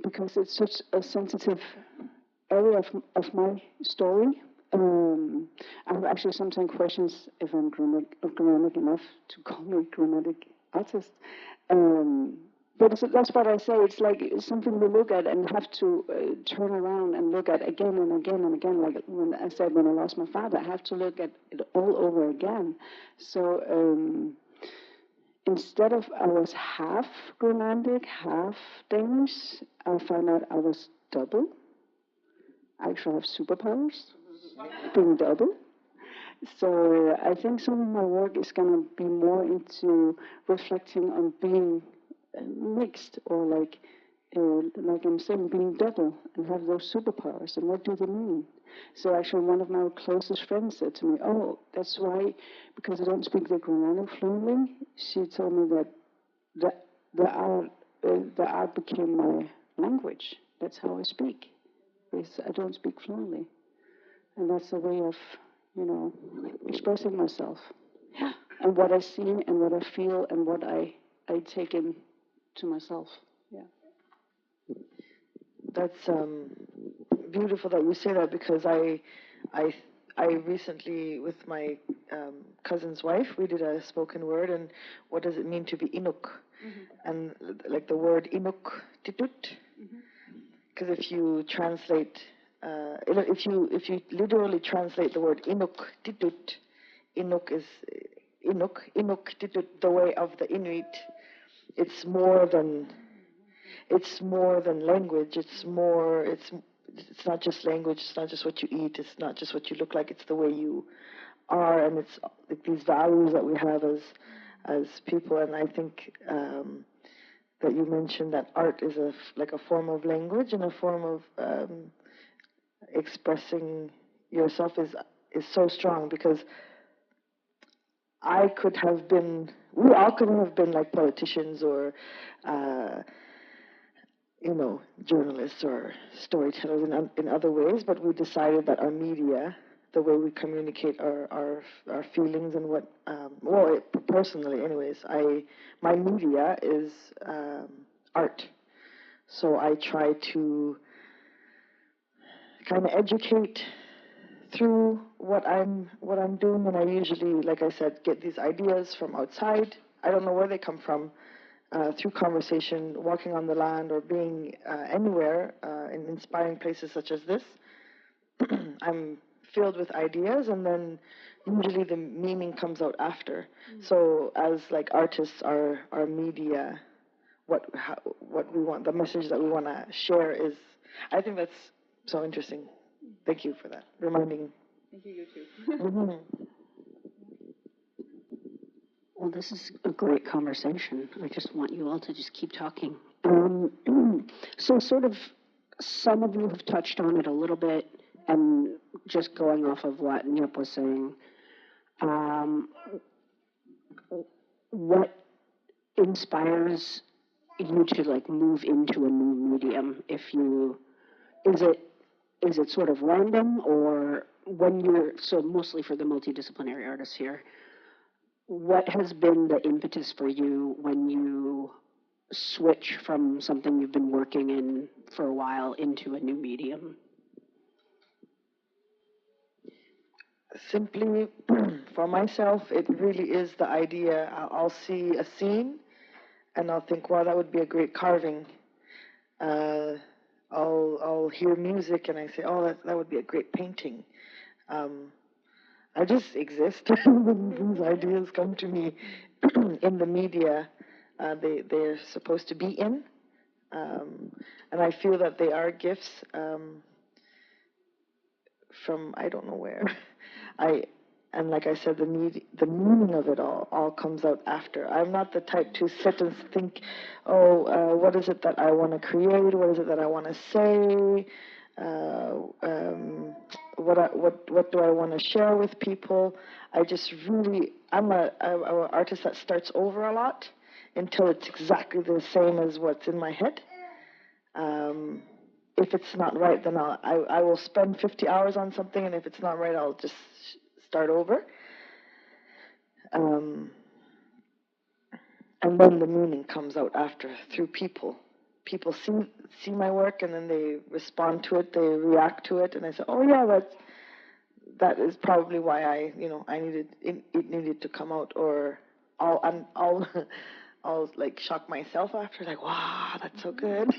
A: Because it's such a sensitive area of my story. I have actually sometimes questions if I'm Greenlandic enough to call me Greenlandic artist. But that's what I say. It's something we look at and have to turn around and look at again and again and again. Like when I said when I lost my father, I have to look at it all over again. So instead of I was half Greenlandic, half Danish, I found out I was double. I actually have superpowers, being double. So I think some of my work is going to be more into reflecting on being mixed, or like I'm saying, being double and have those superpowers, and what do they mean? So actually one of my closest friends said to me, oh, that's why, because I don't speak the Greenlandic fluently, she told me that the art became my language. That's how I speak. Because I don't speak fluently. And that's a way of, expressing myself. Yeah. And what I see and what I feel and what I take in to myself. Yeah.
I: That's beautiful that you say that, because I recently, with my cousin's wife, we did a spoken word, and what does it mean to be Inuk? Mm-hmm. And like the word Inuk titut, because if you translate, if you literally translate the word Inuk titut, Inuk is Inuk titut, the way of the Inuit. It's more than language. It's not just language. It's not just what you eat. It's not just what you look like. It's the way you are, and it's like these values that we have as people. And I think that you mentioned that art is like a form of language and a form of expressing yourself is so strong, because we all could have been like politicians or journalists or storytellers in other ways, but we decided that our media, the way we communicate our feelings and what, personally anyways, my media is art. So I try to kind of educate through what I'm doing, and I usually, like I said, get these ideas from outside. I don't know where they come from. Through conversation, walking on the land, or being anywhere in inspiring places such as this, I'm filled with ideas, and then usually the meaning comes out after. So as like artists, our media, what we want, the message that we want to share is, I think that's so interesting. Thank you for that, reminding.
D: Thank you, you too.
I: Mm-hmm.
A: Well, this is a great conversation. I just want you all to just keep talking. So sort of, some of you have touched on it a little bit, and just going off of what Niap was saying, what inspires you to like move into a new medium? Is it sort of random, or when you're, so mostly for the multidisciplinary artists here, what has been the impetus for you when you switch from something you've been working in for a while into a new medium?
I: simply, for myself, it really is the idea. I'll see a scene, and I'll think, wow, that would be a great carving. I'll hear music, and I say, oh, that would be a great painting. I just exist. These ideas come to me in the media. They're supposed to be in, and I feel that they are gifts from I don't know where. And like I said, the meaning of it all comes out after. I'm not the type to sit and think, oh, what is it that I want to create? What is it that I want to say? What do I want to share with people? I'm an artist that starts over a lot until it's exactly the same as what's in my head. If it's not right, then I will spend 50 hours on something, and if it's not right, I'll just start over. And then the meaning comes out after through people. People see my work, and then they respond to it, they react to it, and I say, oh yeah, that is probably why I needed to come out, or I'll I'll like shock myself after, like, wow, that's so good.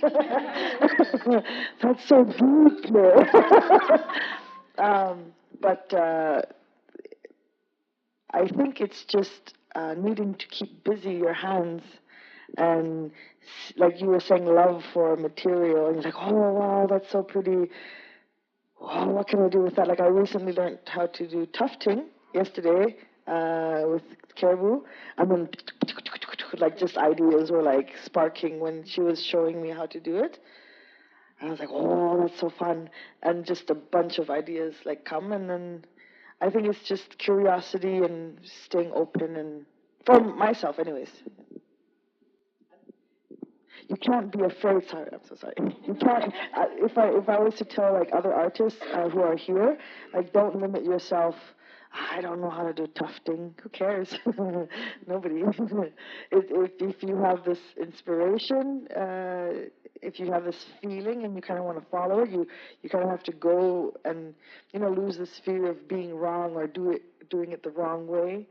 I: That's so deep. But I think it's just needing to keep busy your hands, and like you were saying, love for material, and you're like, oh wow, that's so pretty. Wow, what can I do with that? Like I recently learned how to do tufting yesterday with caribou. I mean, like just ideas were like sparking when she was showing me how to do it. And I was like, oh, that's so fun. And just a bunch of ideas like come, and then I think it's just curiosity and staying open, and for myself anyways. You can't be afraid. Sorry, I'm so sorry. You can't. If I was to tell like other artists who are here, like don't limit yourself. I don't know how to do tufting. Who cares? Nobody. If you have this inspiration, if you have this feeling and you kind of want to follow it, you kind of have to go and lose this fear of being wrong or doing it the wrong way.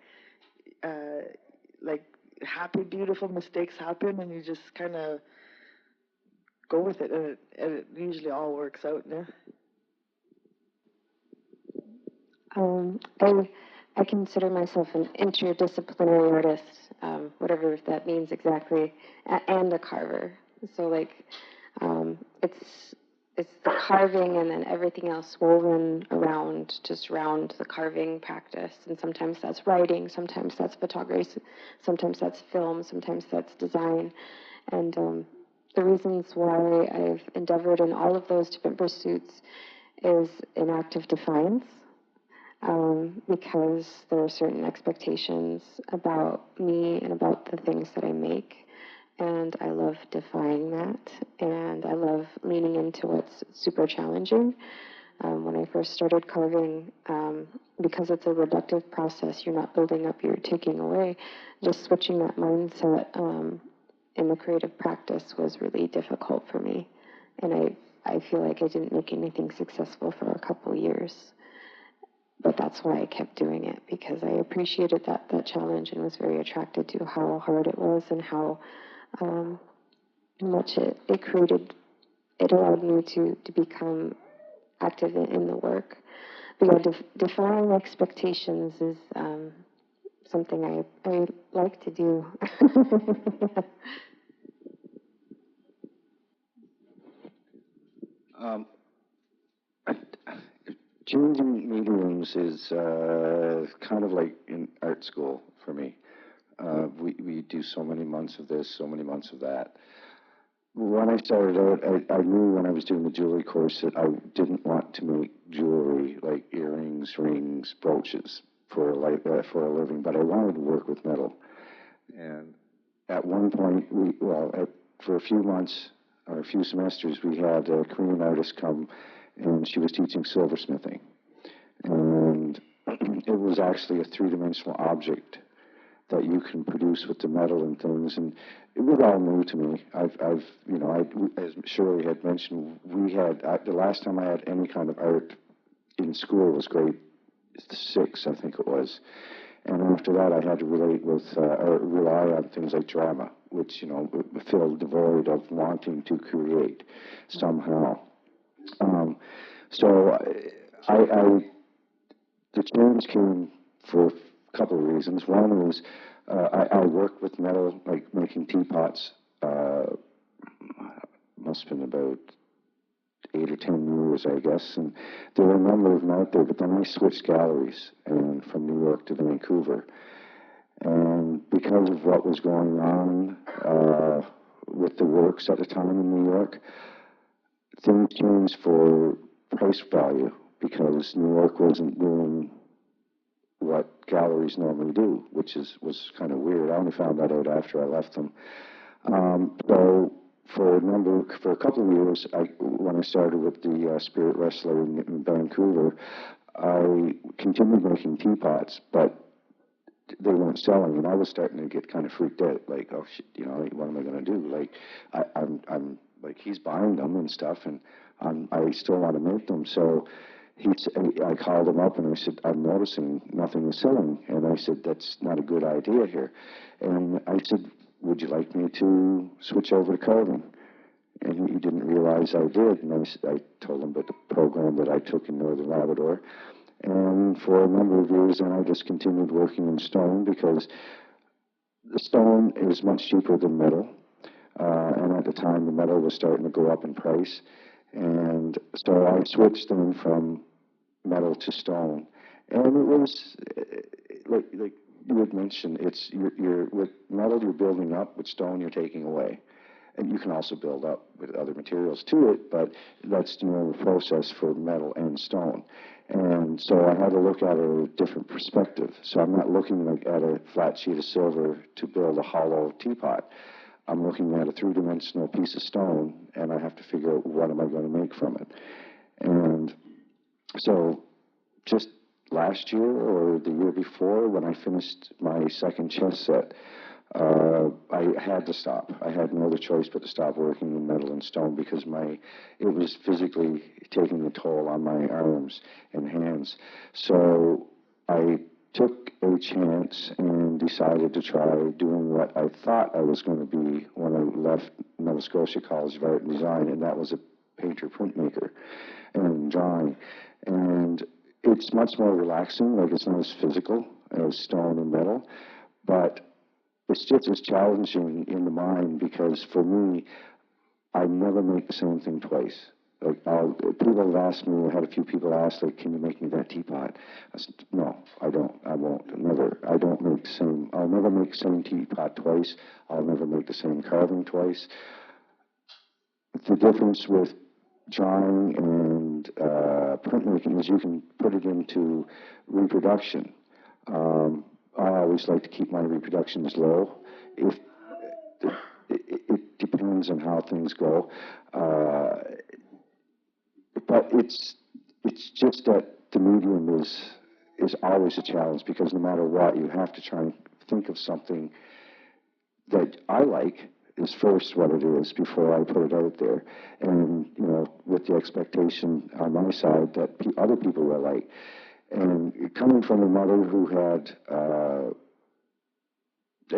I: Like happy, beautiful mistakes happen, and you just kind of go with it, and it usually all works out. Yeah.
H: I consider myself an interdisciplinary artist, whatever that means exactly, and a carver. So like, it's the carving and then everything else woven around the carving practice. And sometimes that's writing, sometimes that's photography, sometimes that's film, sometimes that's design. And the reasons why I've endeavored in all of those different pursuits is an act of defiance. Because there are certain expectations about me and about the things that I make, and I love defying that, and I love leaning into what's super challenging. When I first started carving, because it's a reductive process, you're not building up, you're taking away, just switching that mindset in the creative practice was really difficult for me, and I feel like I didn't make anything successful for a couple years. But that's why I kept doing it, because I appreciated that challenge and was very attracted to how hard it was and how much it allowed me to become active in the work. But yeah, defying expectations is something I like to do.
E: Changing mediums is kind of like in art school for me. We do so many months of this, so many months of that. When I started out, I knew when I was doing the jewelry course that I didn't want to make jewelry like earrings, rings, brooches for a living, but I wanted to work with metal. And at one point, for a few months or a few semesters, we had a Korean artist come, and she was teaching silversmithing. And it was actually a three-dimensional object that you can produce with the metal and things, and it was all new to me. As Shirley had mentioned, the last time I had any kind of art in school was grade 6, I think it was. And after that, I had to relate with, or rely on things like drama, which, filled the void of wanting to create somehow. So the change came for a couple of reasons. One was I worked with metal, like making teapots, must have been about 8 or 10 years, I guess, and there were a number of them out there, but then I switched galleries and from New York to Vancouver. And because of what was going on with the works at the time in New York, things changed for price value because New York wasn't doing what galleries normally do, which was kind of weird. I only found that out after I left them. So for a couple of years, when I started with the Spirit Wrestler in Vancouver, I continued making teapots, but they weren't selling, and I was starting to get kind of freaked out. Like, oh shit, what am I going to do? Like, I'm like, he's buying them and stuff, and I still want to make them. So I called him up and I said, I'm noticing nothing is selling, and I said, that's not a good idea here. And I said, would you like me to switch over to carving? And he didn't realize I did, and I told him about the program that I took in Northern Labrador. And for a number of years, then I just continued working in stone because the stone is much cheaper than metal. And at the time, the metal was starting to go up in price. And so I switched then from metal to stone. And it was, like you had mentioned, it's, you're with metal, you're building up, with stone, you're taking away. And you can also build up with other materials to it, but that's the process for metal and stone. And so I had to look at a different perspective. So I'm not looking like at a flat sheet of silver to build a hollow teapot. I'm looking at a three-dimensional piece of stone, and I have to figure out what am I going to make from it. And so just last year or the year before, when I finished my second chess set, I had to stop. I had no other choice but to stop working in metal and stone because it was physically taking a toll on my arms and hands. So I took a chance and decided to try doing what I thought I was going to be when I left Nova Scotia College of Art and Design, and that was a painter printmaker and drawing. And it's much more relaxing, like it's not as physical as stone and metal, but it's just as challenging in the mind because for me, I never make the same thing twice. Like, people have asked me, I had a few people ask, like, can you make me that teapot? I said, no, I don't, I won't, never. I don't make the same, I'll never make the same teapot twice. I'll never make the same carving twice. The difference with drawing and printmaking is you can put it into reproduction. I always like to keep my reproductions low. It depends on how things go. But it's just that the medium is always a challenge because no matter what, you have to try and think of something that I like is first what it is before I put it out there. And, with the expectation on my side that other people will like. And coming from a mother who had,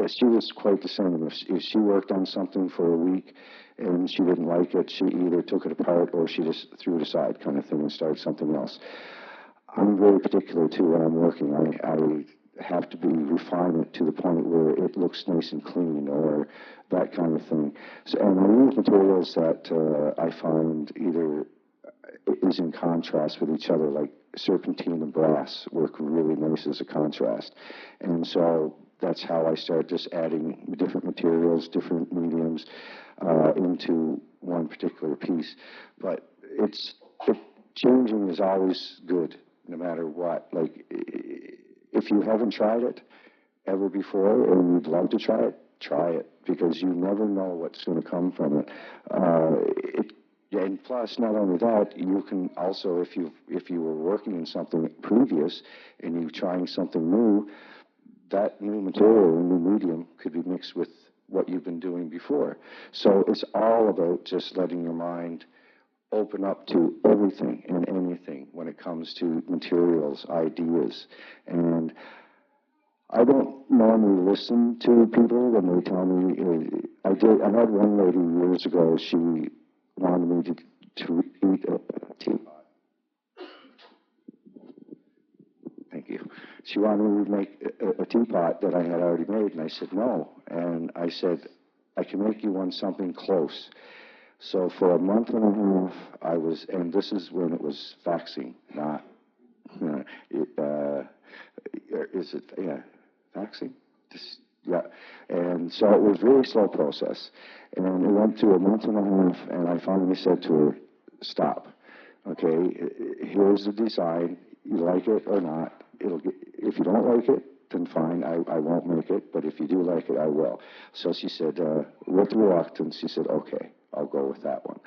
E: she was quite the same. If she worked on something for a week and she didn't like it, she either took it apart or she just threw it aside kind of thing and started something else. I'm very particular too when I'm working. I have to refine it to the point where it looks nice and clean or that kind of thing. So, and I use materials that I find either is in contrast with each other, like serpentine and brass work really nice as a contrast. And so that's how I start just adding different materials, different mediums into one particular piece. But changing is always good, no matter what. Like, if you haven't tried it ever before and you'd love to try it, because you never know what's going to come from it. And plus, not only that, you can also, if you were working in something previous and you're trying something new, that new material and new medium could be mixed with what you've been doing before. So it's all about just letting your mind open up to everything and anything when it comes to materials, ideas. And I don't normally listen to people when they tell me, I had one lady years ago, she wanted me to eat a teapot. Thank you. She wanted me to make a teapot that I had already made, and I said no. And I said, I can make you one something close. So for a month and a half, I was, and this is when it was faxing, not, is it, yeah, faxing? Just, yeah. And so it was a really slow process. And it went to a month and a half, and I finally said to her, stop. Okay, here's the design. You like it or not. If you don't like it, then fine, I won't make it. But if you do like it, I will. So she said, with reluctance, she said, okay, I'll go with that one.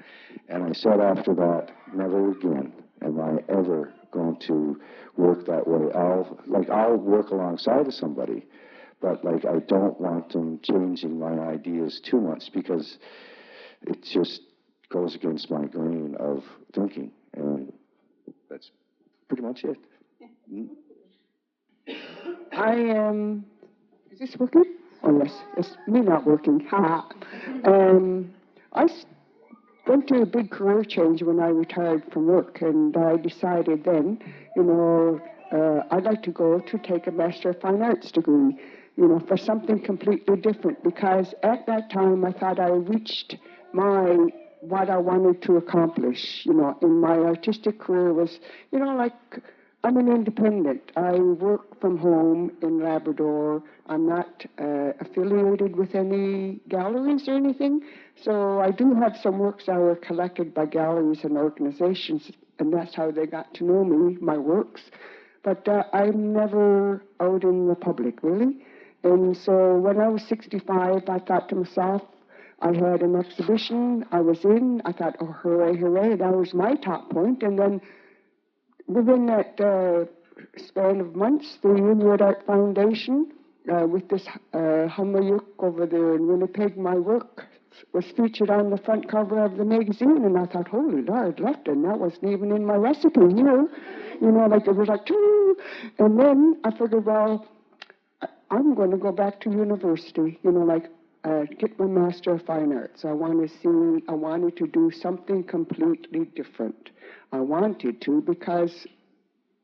E: And I said after that, never again am I ever going to work that way. I'll work alongside of somebody, but like I don't want them changing my ideas too much because it just goes against my grain of thinking. And that's pretty much it. Mm.
F: I am, is this working? Oh yes, it's me not working, ha. I went through a big career change when I retired from work, and I decided then, I'd like to go to take a Master of Fine Arts degree, for something completely different, because at that time I thought I reached what I wanted to accomplish, in my artistic career was, I'm an independent. I work from home in Labrador. I'm not affiliated with any galleries or anything. So I do have some works that were collected by galleries and organizations, and that's how they got to know me, my works. But I'm never out in the public, really. And so when I was 65, I thought to myself, I had an exhibition I was in. I thought, oh, hooray, hooray, that was my top point. And then within that span of months, the Inuit Art Foundation, with this Hamayuk over there in Winnipeg, my work was featured on the front cover of the magazine, and I thought, holy Lord, Lupton, that wasn't even in my recipe, it was like, Choo! And then I figured, well, I'm going to go back to university, get my Master of Fine Arts. I wanted to do something completely different. I wanted to because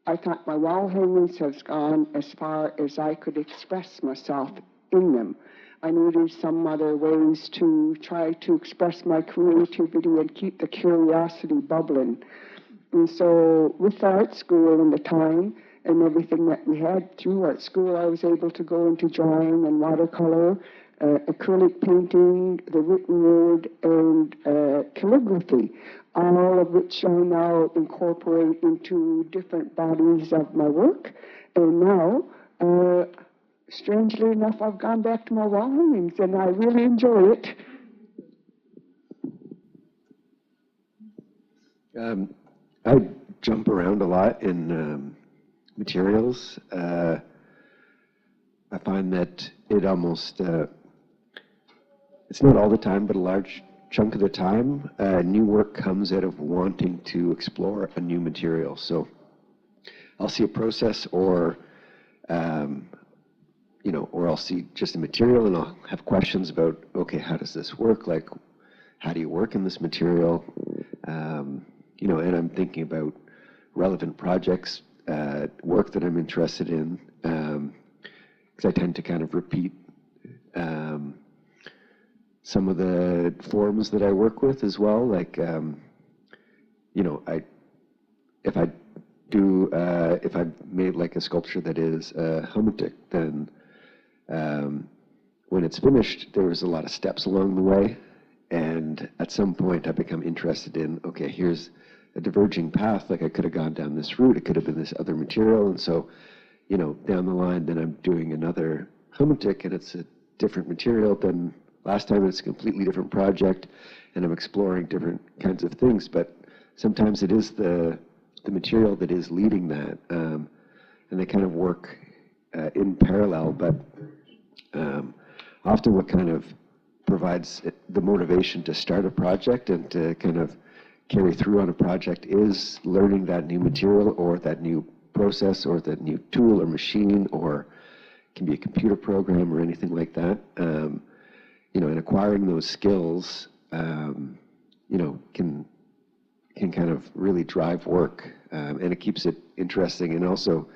F: I thought my wall hangings has gone as far as I could express myself in them. I needed some other ways to try to express my creativity and keep the curiosity bubbling. And so with art school and the time and everything that we had through art school, I was able to go into drawing and watercolor, acrylic painting, the written word, and calligraphy, all of which I now incorporate into different bodies of my work. And now, strangely enough, I've gone back to my wall hangings, and I really enjoy it.
G: I jump around a lot in materials. I find that it almost, it's not all the time, but a large chunk of the time, new work comes out of wanting to explore a new material. So I'll see a process or I'll see just a material and I'll have questions about, okay, how does this work? Like, how do you work in this material? And I'm thinking about relevant projects, work that I'm interested in, because I tend to kind of repeat some of the forms that I work with as well. Like, if I made like a sculpture that is Hamayuk, then when it's finished, there was a lot of steps along the way. And at some point I become interested in, okay, here's a diverging path. Like I could have gone down this route. It could have been this other material. And so, down the line, then I'm doing another Hamayuk and it's a different material than last time. It's a completely different project and I'm exploring different kinds of things. But sometimes it is the material that is leading that. And they kind of work in parallel, but often what kind of provides the motivation to start a project and to kind of carry through on a project is learning that new material or that new process or that new tool or machine, or it can be a computer program or anything like that. And acquiring those skills, can kind of really drive work, and it keeps it interesting, and also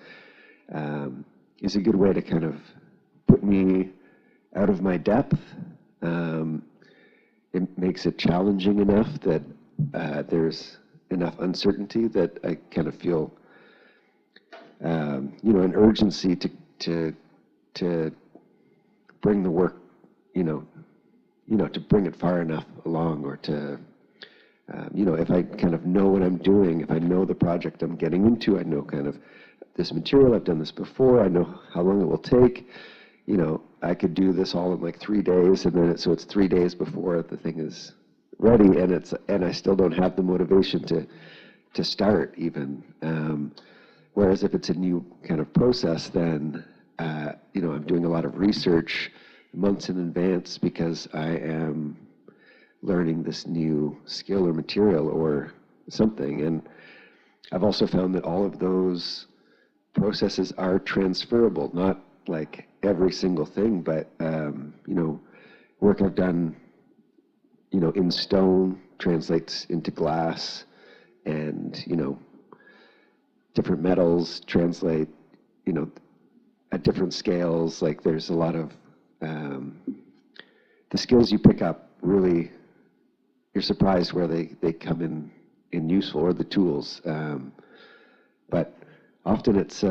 G: is a good way to kind of put me out of my depth. It makes it challenging enough that there's enough uncertainty that I kind of feel, an urgency to bring the work, to bring it far enough along, or to, if I kind of know what I'm doing, if I know the project I'm getting into, I know kind of this material, I've done this before, I know how long it will take, I could do this all in like 3 days, and then so it's 3 days before the thing is ready, and I still don't have the motivation to start even. Whereas if it's a new kind of process, then I'm doing a lot of research months in advance because I am learning this new skill or material or something. And I've also found that all of those processes are transferable, not like every single thing, but work I've done in stone translates into glass, and different metals translate at different scales. Like there's a lot of the skills you pick up, really you're surprised where they come in useful, or the tools, but often it's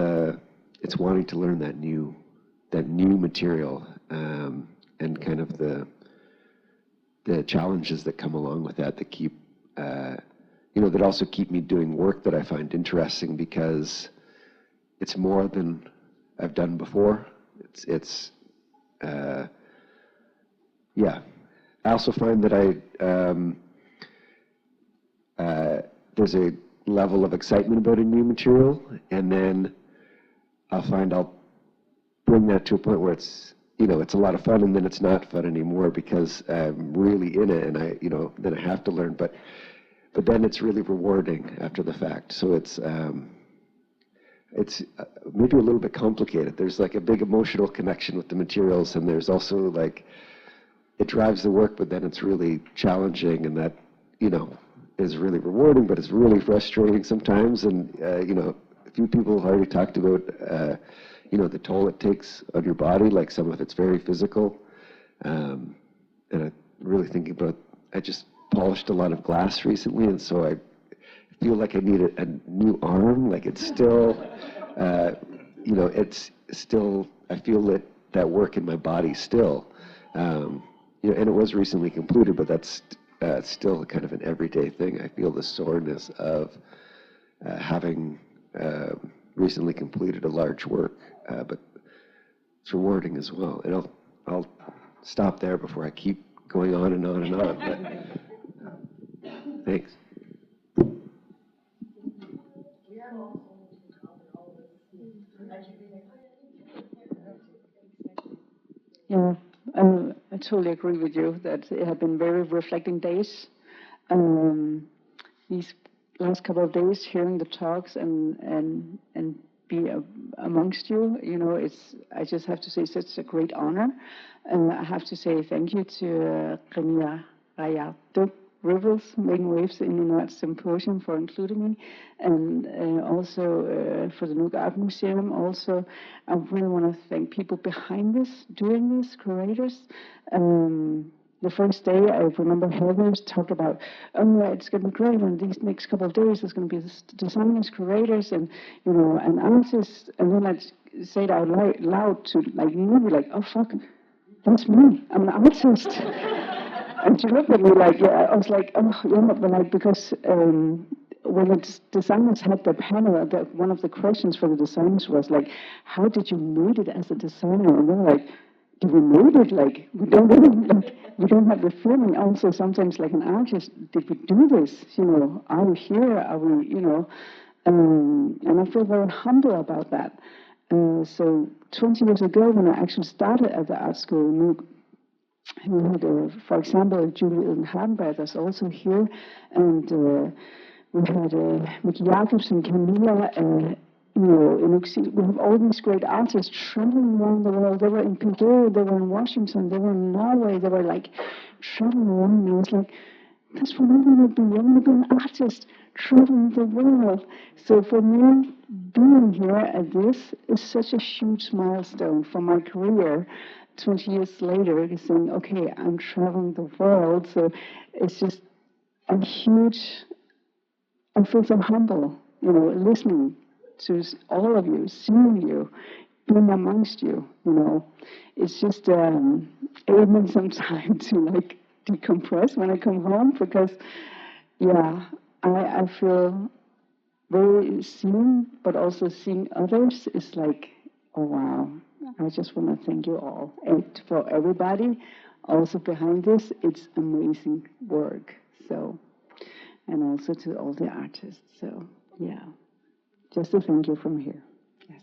G: wanting to learn that new material, and kind of the challenges that come along with that keep that also keep me doing work that I find interesting, because it's more than I've done before. I also find that there's a level of excitement about a new material, and then I'll bring that to a point where it's a lot of fun, and then it's not fun anymore because I'm really in it, and then I have to learn, but then it's really rewarding after the fact. So it's maybe a little bit complicated. There's like a big emotional connection with the materials, and there's also like, it drives the work, but then it's really challenging, and that, is really rewarding, but it's really frustrating sometimes. And, a few people have already talked about, the toll it takes on your body, like some of it's very physical. And I'm really thinking about, I just polished a lot of glass recently, and so I feel like I need a new arm. Like it's still, it's still, I feel that work in my body still. And it was recently completed, but that's still kind of an everyday thing. I feel the soreness of having recently completed a large work, but it's rewarding as well. And I'll stop there before I keep going on and on and on. But thanks.
D: Yeah, I totally agree with you that it have been very reflecting days. These last couple of days, hearing the talks and be amongst you, I just have to say, it's such a great honor. And I have to say thank you to Qinnirajaattuq Rivers, Making Waves in Inuit Symposium, for including me, and also for the Nuuk Art Museum. Also, I really want to thank people behind this, doing this, curators. The first day, I remember Heuvelen talked about, it's going to be great, and these next couple of days, there's going to be designers, curators, and and artists. And then I said out loud to you, oh fuck, that's me. I'm an artist. And she looked at me like, yeah, I was like, oh, yeah, but because when the designers had the panel, one of the questions for the designers was like, how did you made it as a designer? And they're like, did we made it? Like, we don't really, we don't have the feeling. Also, sometimes like an artist, did we do this? Are we here? Are we, and I feel very humble about that. So 20 years ago, when I actually started at the art school in Nuuk, we had, for example, Julie and Hagenbreithers also here, and we had Mickey Jacobs and Camilla, we have all these great artists traveling around the world. They were in Peru, they were in Washington, they were in Norway, they were like traveling around. And I was like, that's what I want to be. I want to be an artist traveling the world. So for me, being here at this is such a huge milestone for my career. 20 years later, saying, okay, I'm traveling the world. So it's just a huge, I feel so humble, listening to all of you, seeing you, being amongst you, It's just, it needs some time to like decompress when I come home because, yeah, I feel very seen, but also seeing others is like, oh wow, I just want to thank you all. And for everybody also behind this, it's amazing work. So, and also to all the artists. So, yeah, just a thank you from here. Yes.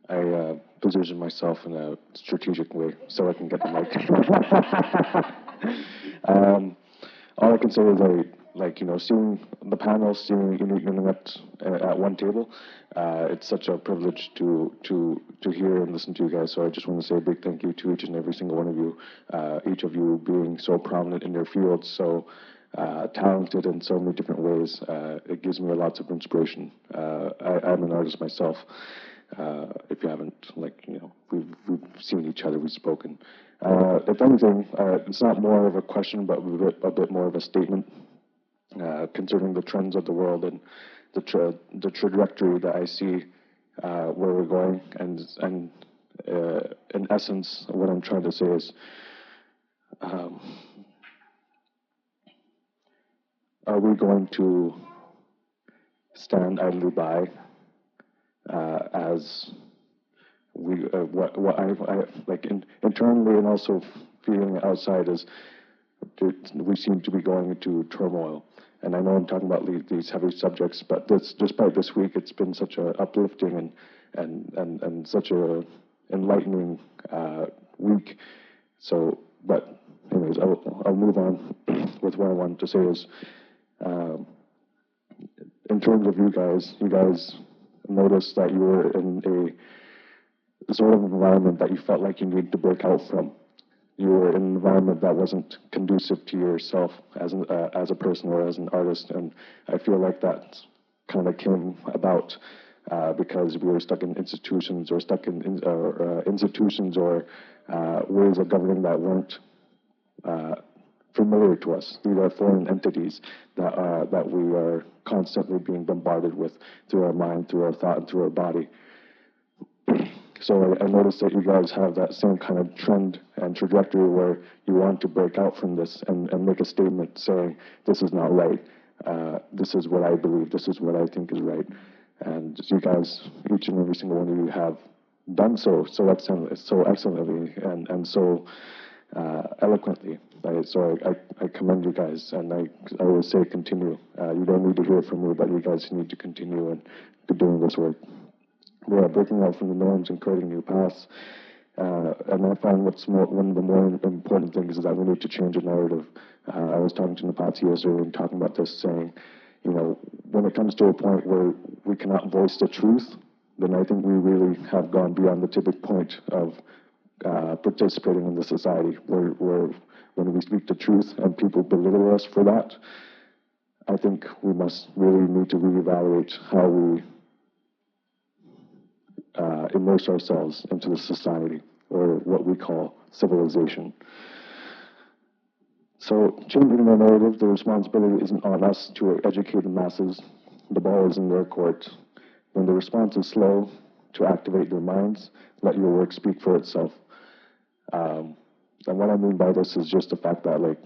J: I position myself in a strategic way so I can get the mic. All I can say is seeing the panel, seeing Inuit at one table, it's such a privilege to hear and listen to you guys. So I just want to say a big thank you to each and every single one of you, each of you being so prominent in your fields, so talented in so many different ways. It gives me lots of inspiration. I'm an artist myself. If you haven't, we've seen each other, we've spoken. If anything, it's not more of a question, but a bit more of a statement concerning the trends of the world and the trajectory that I see where we're going. And in essence, what I'm trying to say is, are we going to stand idly by as we what I like internally and also feeling outside is we seem to be going into turmoil. And I know I'm talking about these heavy subjects, but despite this week, it's been such a uplifting and such a enlightening week. So, but anyways, I'll move on with what I wanted to say is, in terms of you guys noticed that you were in a sort of environment that you felt like you needed to break out from. You were in an environment that wasn't conducive to yourself as a person or as an artist, and I feel like that kind of came about because we were stuck in institutions or institutions or ways of governing that weren't familiar to us. These are foreign entities that we are constantly being bombarded with through our mind, through our thought, and through our body. So I noticed that you guys have that same kind of trend and trajectory where you want to break out from this and make a statement saying, this is not right. This is what I believe. This is what I think is right. And you guys, each and every single one of you have done so excellently and so eloquently. So I commend you guys, and I always say continue. You don't need to hear from me, but you guys need to continue and be doing this work. We are breaking out from the norms and creating new paths. And I find one of the more important things is that we need to change the narrative. I was talking to Napatsi yesterday and talking about this, saying, when it comes to a point where we cannot voice the truth, then I think we really have gone beyond the tipping point of participating in the society, where when we speak the truth and people belittle us for that, I think we must really need to reevaluate how we immerse ourselves into the society, or what we call civilization. So, changing the narrative, the responsibility isn't on us to educate the masses. The ball is in their court. When the response is slow, to activate their minds, let your work speak for itself. And what I mean by this is just the fact that,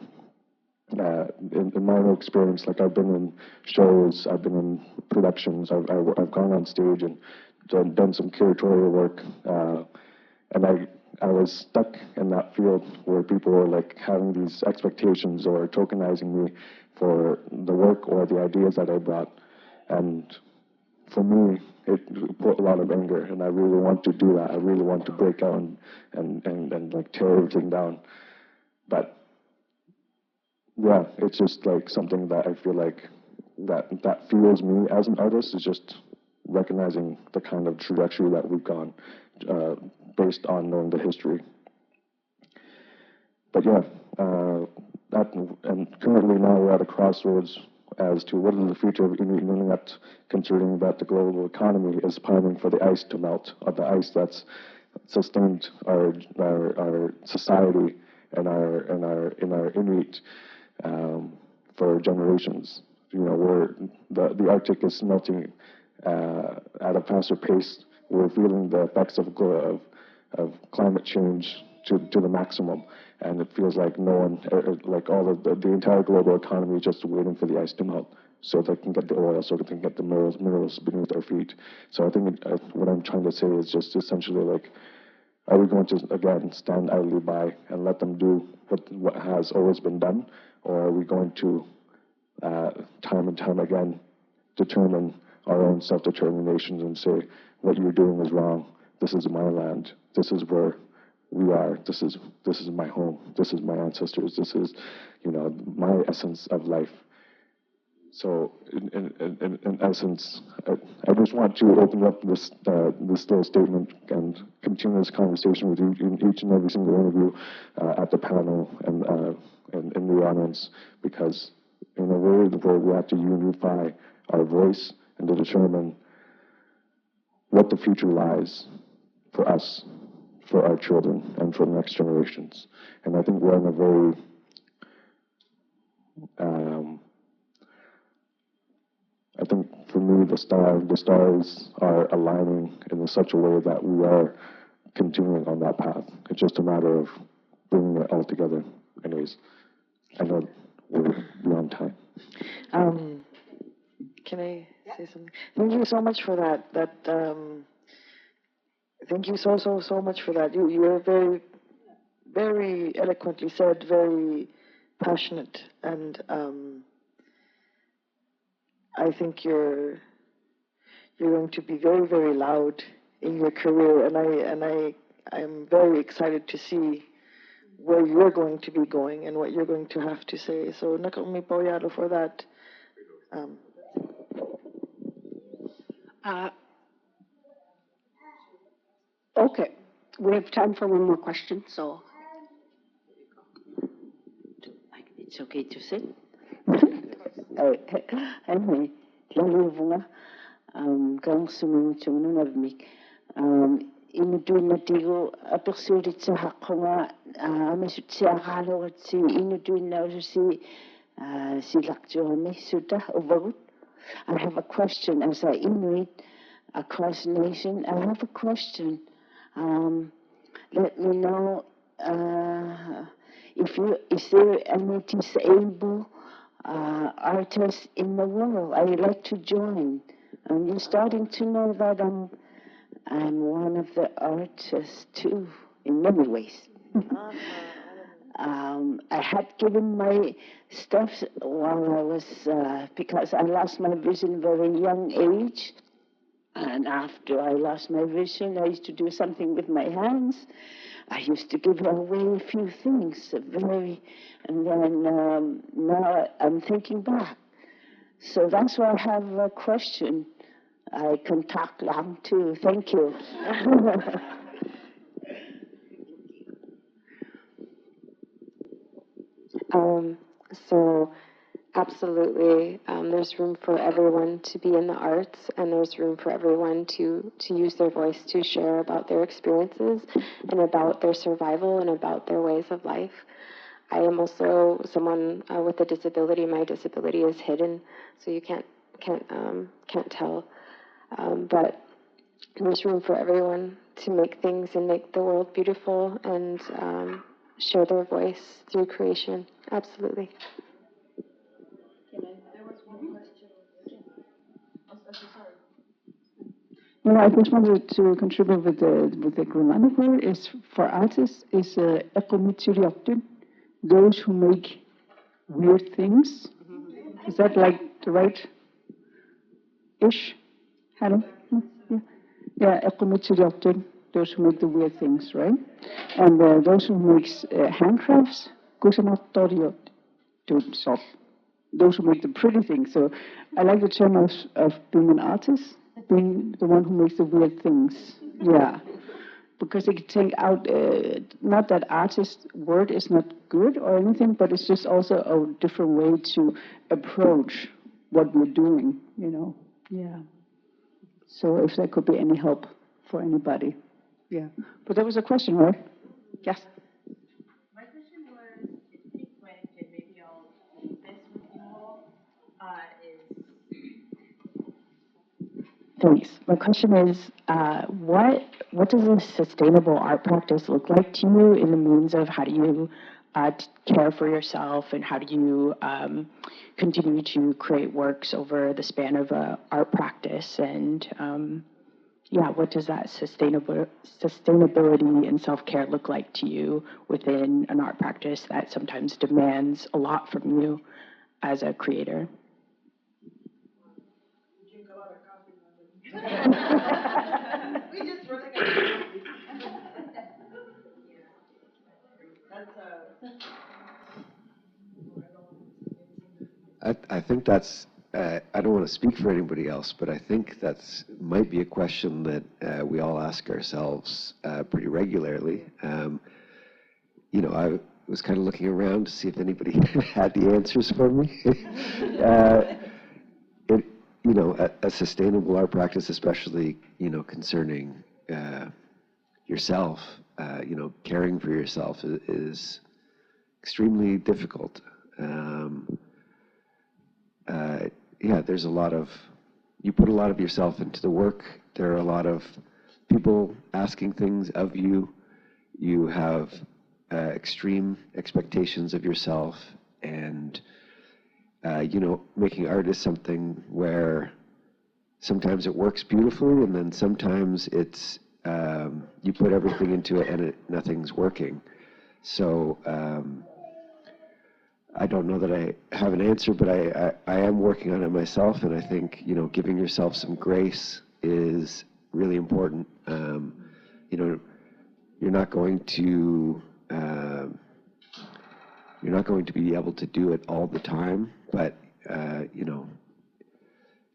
J: in my own experience, I've been in shows, I've been in productions, I've gone on stage and done some curatorial work, and I was stuck in that field where people were having these expectations or tokenizing me for the work or the ideas that I brought. And for me, it put a lot of anger, and I really want to do that. I really want to break out and like tear everything down. But yeah, it's just like something that I feel like that fuels me as an artist, is just recognizing the kind of trajectory that we've gone based on knowing the history. But yeah, and currently now we're at a crossroads as to what is the future of Inuit, considering that the global economy is piling for the ice to melt, or the ice that's sustained our society and our Inuit for generations. You know, where the Arctic is melting at a faster pace. We're feeling the effects of climate change to the maximum, and it feels like no one, like all of the entire global economy is just waiting for the ice to melt so they can get the oil, so they can get the minerals beneath our feet. So I think what I'm trying to say is just essentially like, are we going to, again, stand idly by and let them do what has always been done, or are we going to, time and time again, determine our own self-determinations and say, what you're doing is wrong, this is my land, this is where we are, this is my home, this is my ancestors, this is, you know, my essence of life. So, in essence, I just want to open up this little statement and continue this conversation with each and every single interview at the panel and in the audience, because in a world where we have to unify our voice and to determine what the future lies for us, for our children, and for the next generations. And I think we're in a very I think for me, the stars are aligning in such a way that we are continuing on that path. It's just a matter of bringing it all together. Anyways, I know we're beyond time.
I: Can I say something? Thank you so much for that. Thank you so much for that. You were very, very eloquently said, very passionate, and I think you're going to be very, very loud in your career, and I'm very excited to see where you're going to be going and what you're going to have to say. So nakami poyalo for that.
A: Okay, we have time for one more question, so. It's okay to sit. Anyway, laluvunga, kang sumunod navmik. Inuduin matigo apersulit sa hakonga, mesut si akalo at si inuduin na si lakjone suta overgut. I have a question as a Inuit across the nation. I have a question. Let me know is there any disabled artists in the world? I would like to join. You're starting to know that I'm one of the artists too, in many ways. I had given my stuff while I was, because I lost my vision very young age. And after I lost my vision, I used to do something with my hands. I used to give away a few things, and then now I'm thinking back. So that's why I have a question. I can talk long too. Thank you.
H: So absolutely, there's room for everyone to be in the arts, and there's room for everyone to use their voice to share about their experiences and about their survival and about their ways of life. I am also someone with a disability. My disability is hidden, so you can't tell. But there's room for everyone to make things and make the world beautiful and share their voice through creation. Absolutely.
D: No, I just wanted to contribute with the grammar is for artists is Qinnirajaattuq, those who make weird things. Is that like the right ish? Hello? Yeah. Yeah, Qinnirajaattuq, those who make the weird things, right? And those who makes handcrafts, Couzyn. Those who make the pretty things. So I like the term of being an artist, being the one who makes the weird things. Yeah. Because they can take out, not that artist word is not good or anything, but it's just also a different way to approach what we're doing, you know. Yeah. So if there could be any help for anybody. Yeah. But there was a question, right? Yes.
K: My question was, it's pretty quick, and maybe I'll leave this with you all, Thanks. My question is, what does a sustainable art practice look like to you in the means of how do you care for yourself, and how do you continue to create works over the span of a art practice, and what does that sustainability and self-care look like to you within an art practice that sometimes demands a lot from you as a creator?
G: I think that's, I don't want to speak for anybody else, but I think that's might be a question that we all ask ourselves pretty regularly. I was kind of looking around to see if anybody had the answers for me. A sustainable art practice, especially, concerning yourself, caring for yourself is extremely difficult. There's a lot of, you put a lot of yourself into the work. There are a lot of people asking things of you. You have extreme expectations of yourself, and making art is something where sometimes it works beautifully, and then sometimes it's you put everything into it and nothing's working. So I don't know that I have an answer, but I am working on it myself, and I think giving yourself some grace is really important. You're not going to be able to do it all the time, but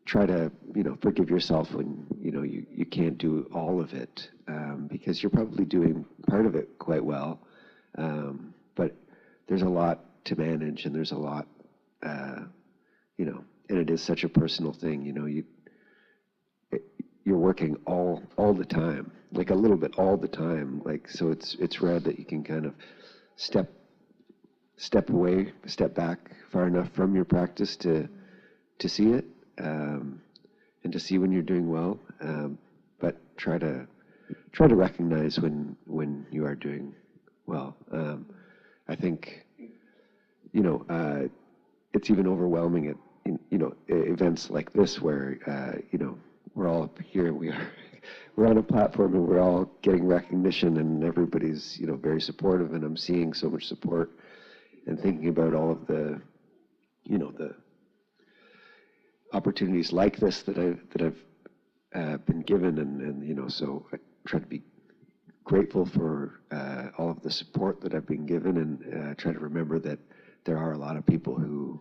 G: try to forgive yourself when you can't do all of it, because you're probably doing part of it quite well, but there's a lot to manage, and there's a lot, and it is such a personal thing. You're working all the time, like a little bit all the time, like, so it's rare that you can kind of step away, step back far enough from your practice to see it, and to see when you're doing well, but try to recognize when you are doing well. I think it's even overwhelming at events like this where we're all up here, we're on a platform, and we're all getting recognition, and everybody's very supportive, and I'm seeing so much support, and thinking about all of the the opportunities like this that I've been given, and so I try to be grateful for all of the support that I've been given, and try to remember that there are a lot of people who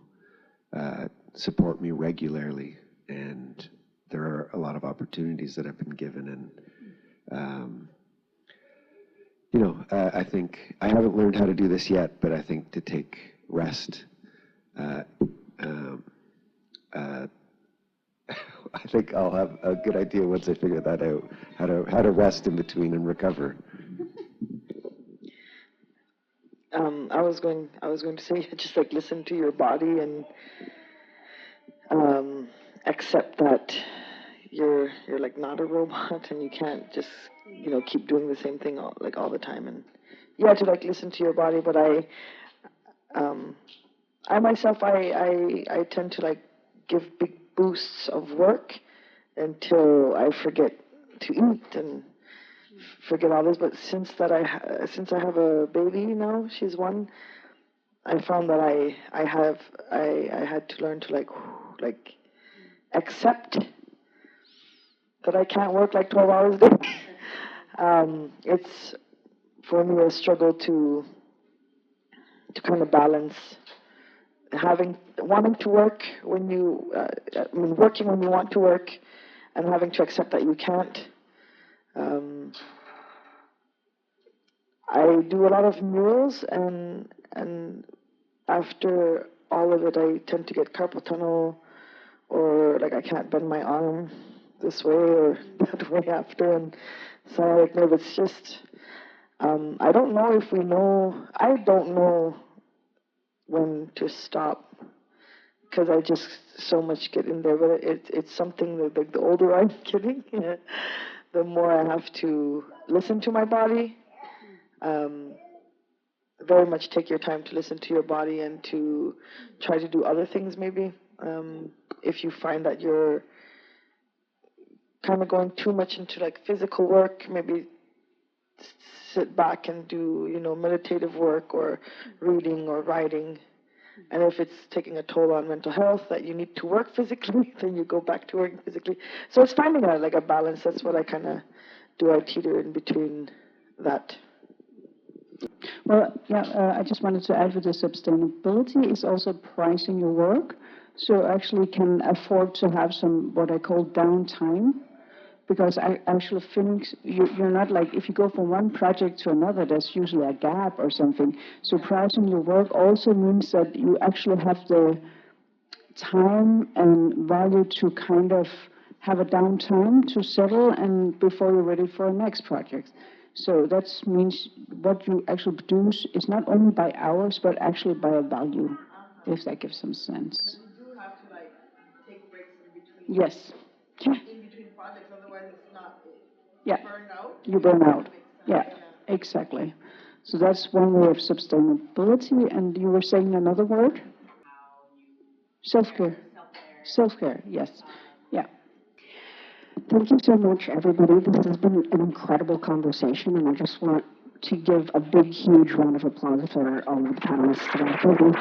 G: support me regularly, and there are a lot of opportunities that I've been given, and I think I haven't learned how to do this yet, but I think to take rest. I think I'll have a good idea once I figure that out, how to rest in between and recover.
I: I was going to say, just like listen to your body, and accept that you're like not a robot, and you can't just keep doing the same thing all the time, and you have to like listen to your body. But I myself, I tend to like give big boosts of work until I forget to eat and forget all this. But since I have a baby now, she's 1, I found that I had to learn to like accept that I can't work like 12 hours a day. It's, for me, a struggle to kind of balance wanting to work when you, working when you want to work, and having to accept that you can't. I do a lot of murals, and after all of it, I tend to get carpal tunnel, or like I can't bend my arm this way or that way after, and sciatic nerve. It's just, I don't know if we know. I don't know when to stop, because I just so much get in there. But it's something that, like, the older I'm getting, the more I have to listen to my body. Very much take your time to listen to your body and to try to do other things maybe. If you find that you're kind of going too much into like physical work, maybe sit back and do, meditative work or reading or writing. And if it's taking a toll on mental health that you need to work physically, then you go back to working physically. So it's finding a balance. That's what I kind of do. I teeter in between that.
D: Well, I just wanted to add with the sustainability is also pricing your work. So actually can afford to have some, what I call downtime, because I actually think you're not like, if you go from one project to another, there's usually a gap or something. So pricing your work also means that you actually have the time and value to kind of have a downtime to settle and before you're ready for a next project. So that means what you actually produce is not only by hours, but actually by a value, if that gives some sense.
I: You do have to take breaks in between.
D: Yes.
I: In between projects, otherwise it's not.
D: Yeah.
I: Burn out.
D: You burn out. Yeah, exactly. So that's one way of sustainability. And you were saying another word? Self-care. Self-care, yes. Yeah.
A: Thank you so much, everybody. This has been an incredible conversation, and I just want to give a big, huge round of applause for all of the panelists today. Thank you.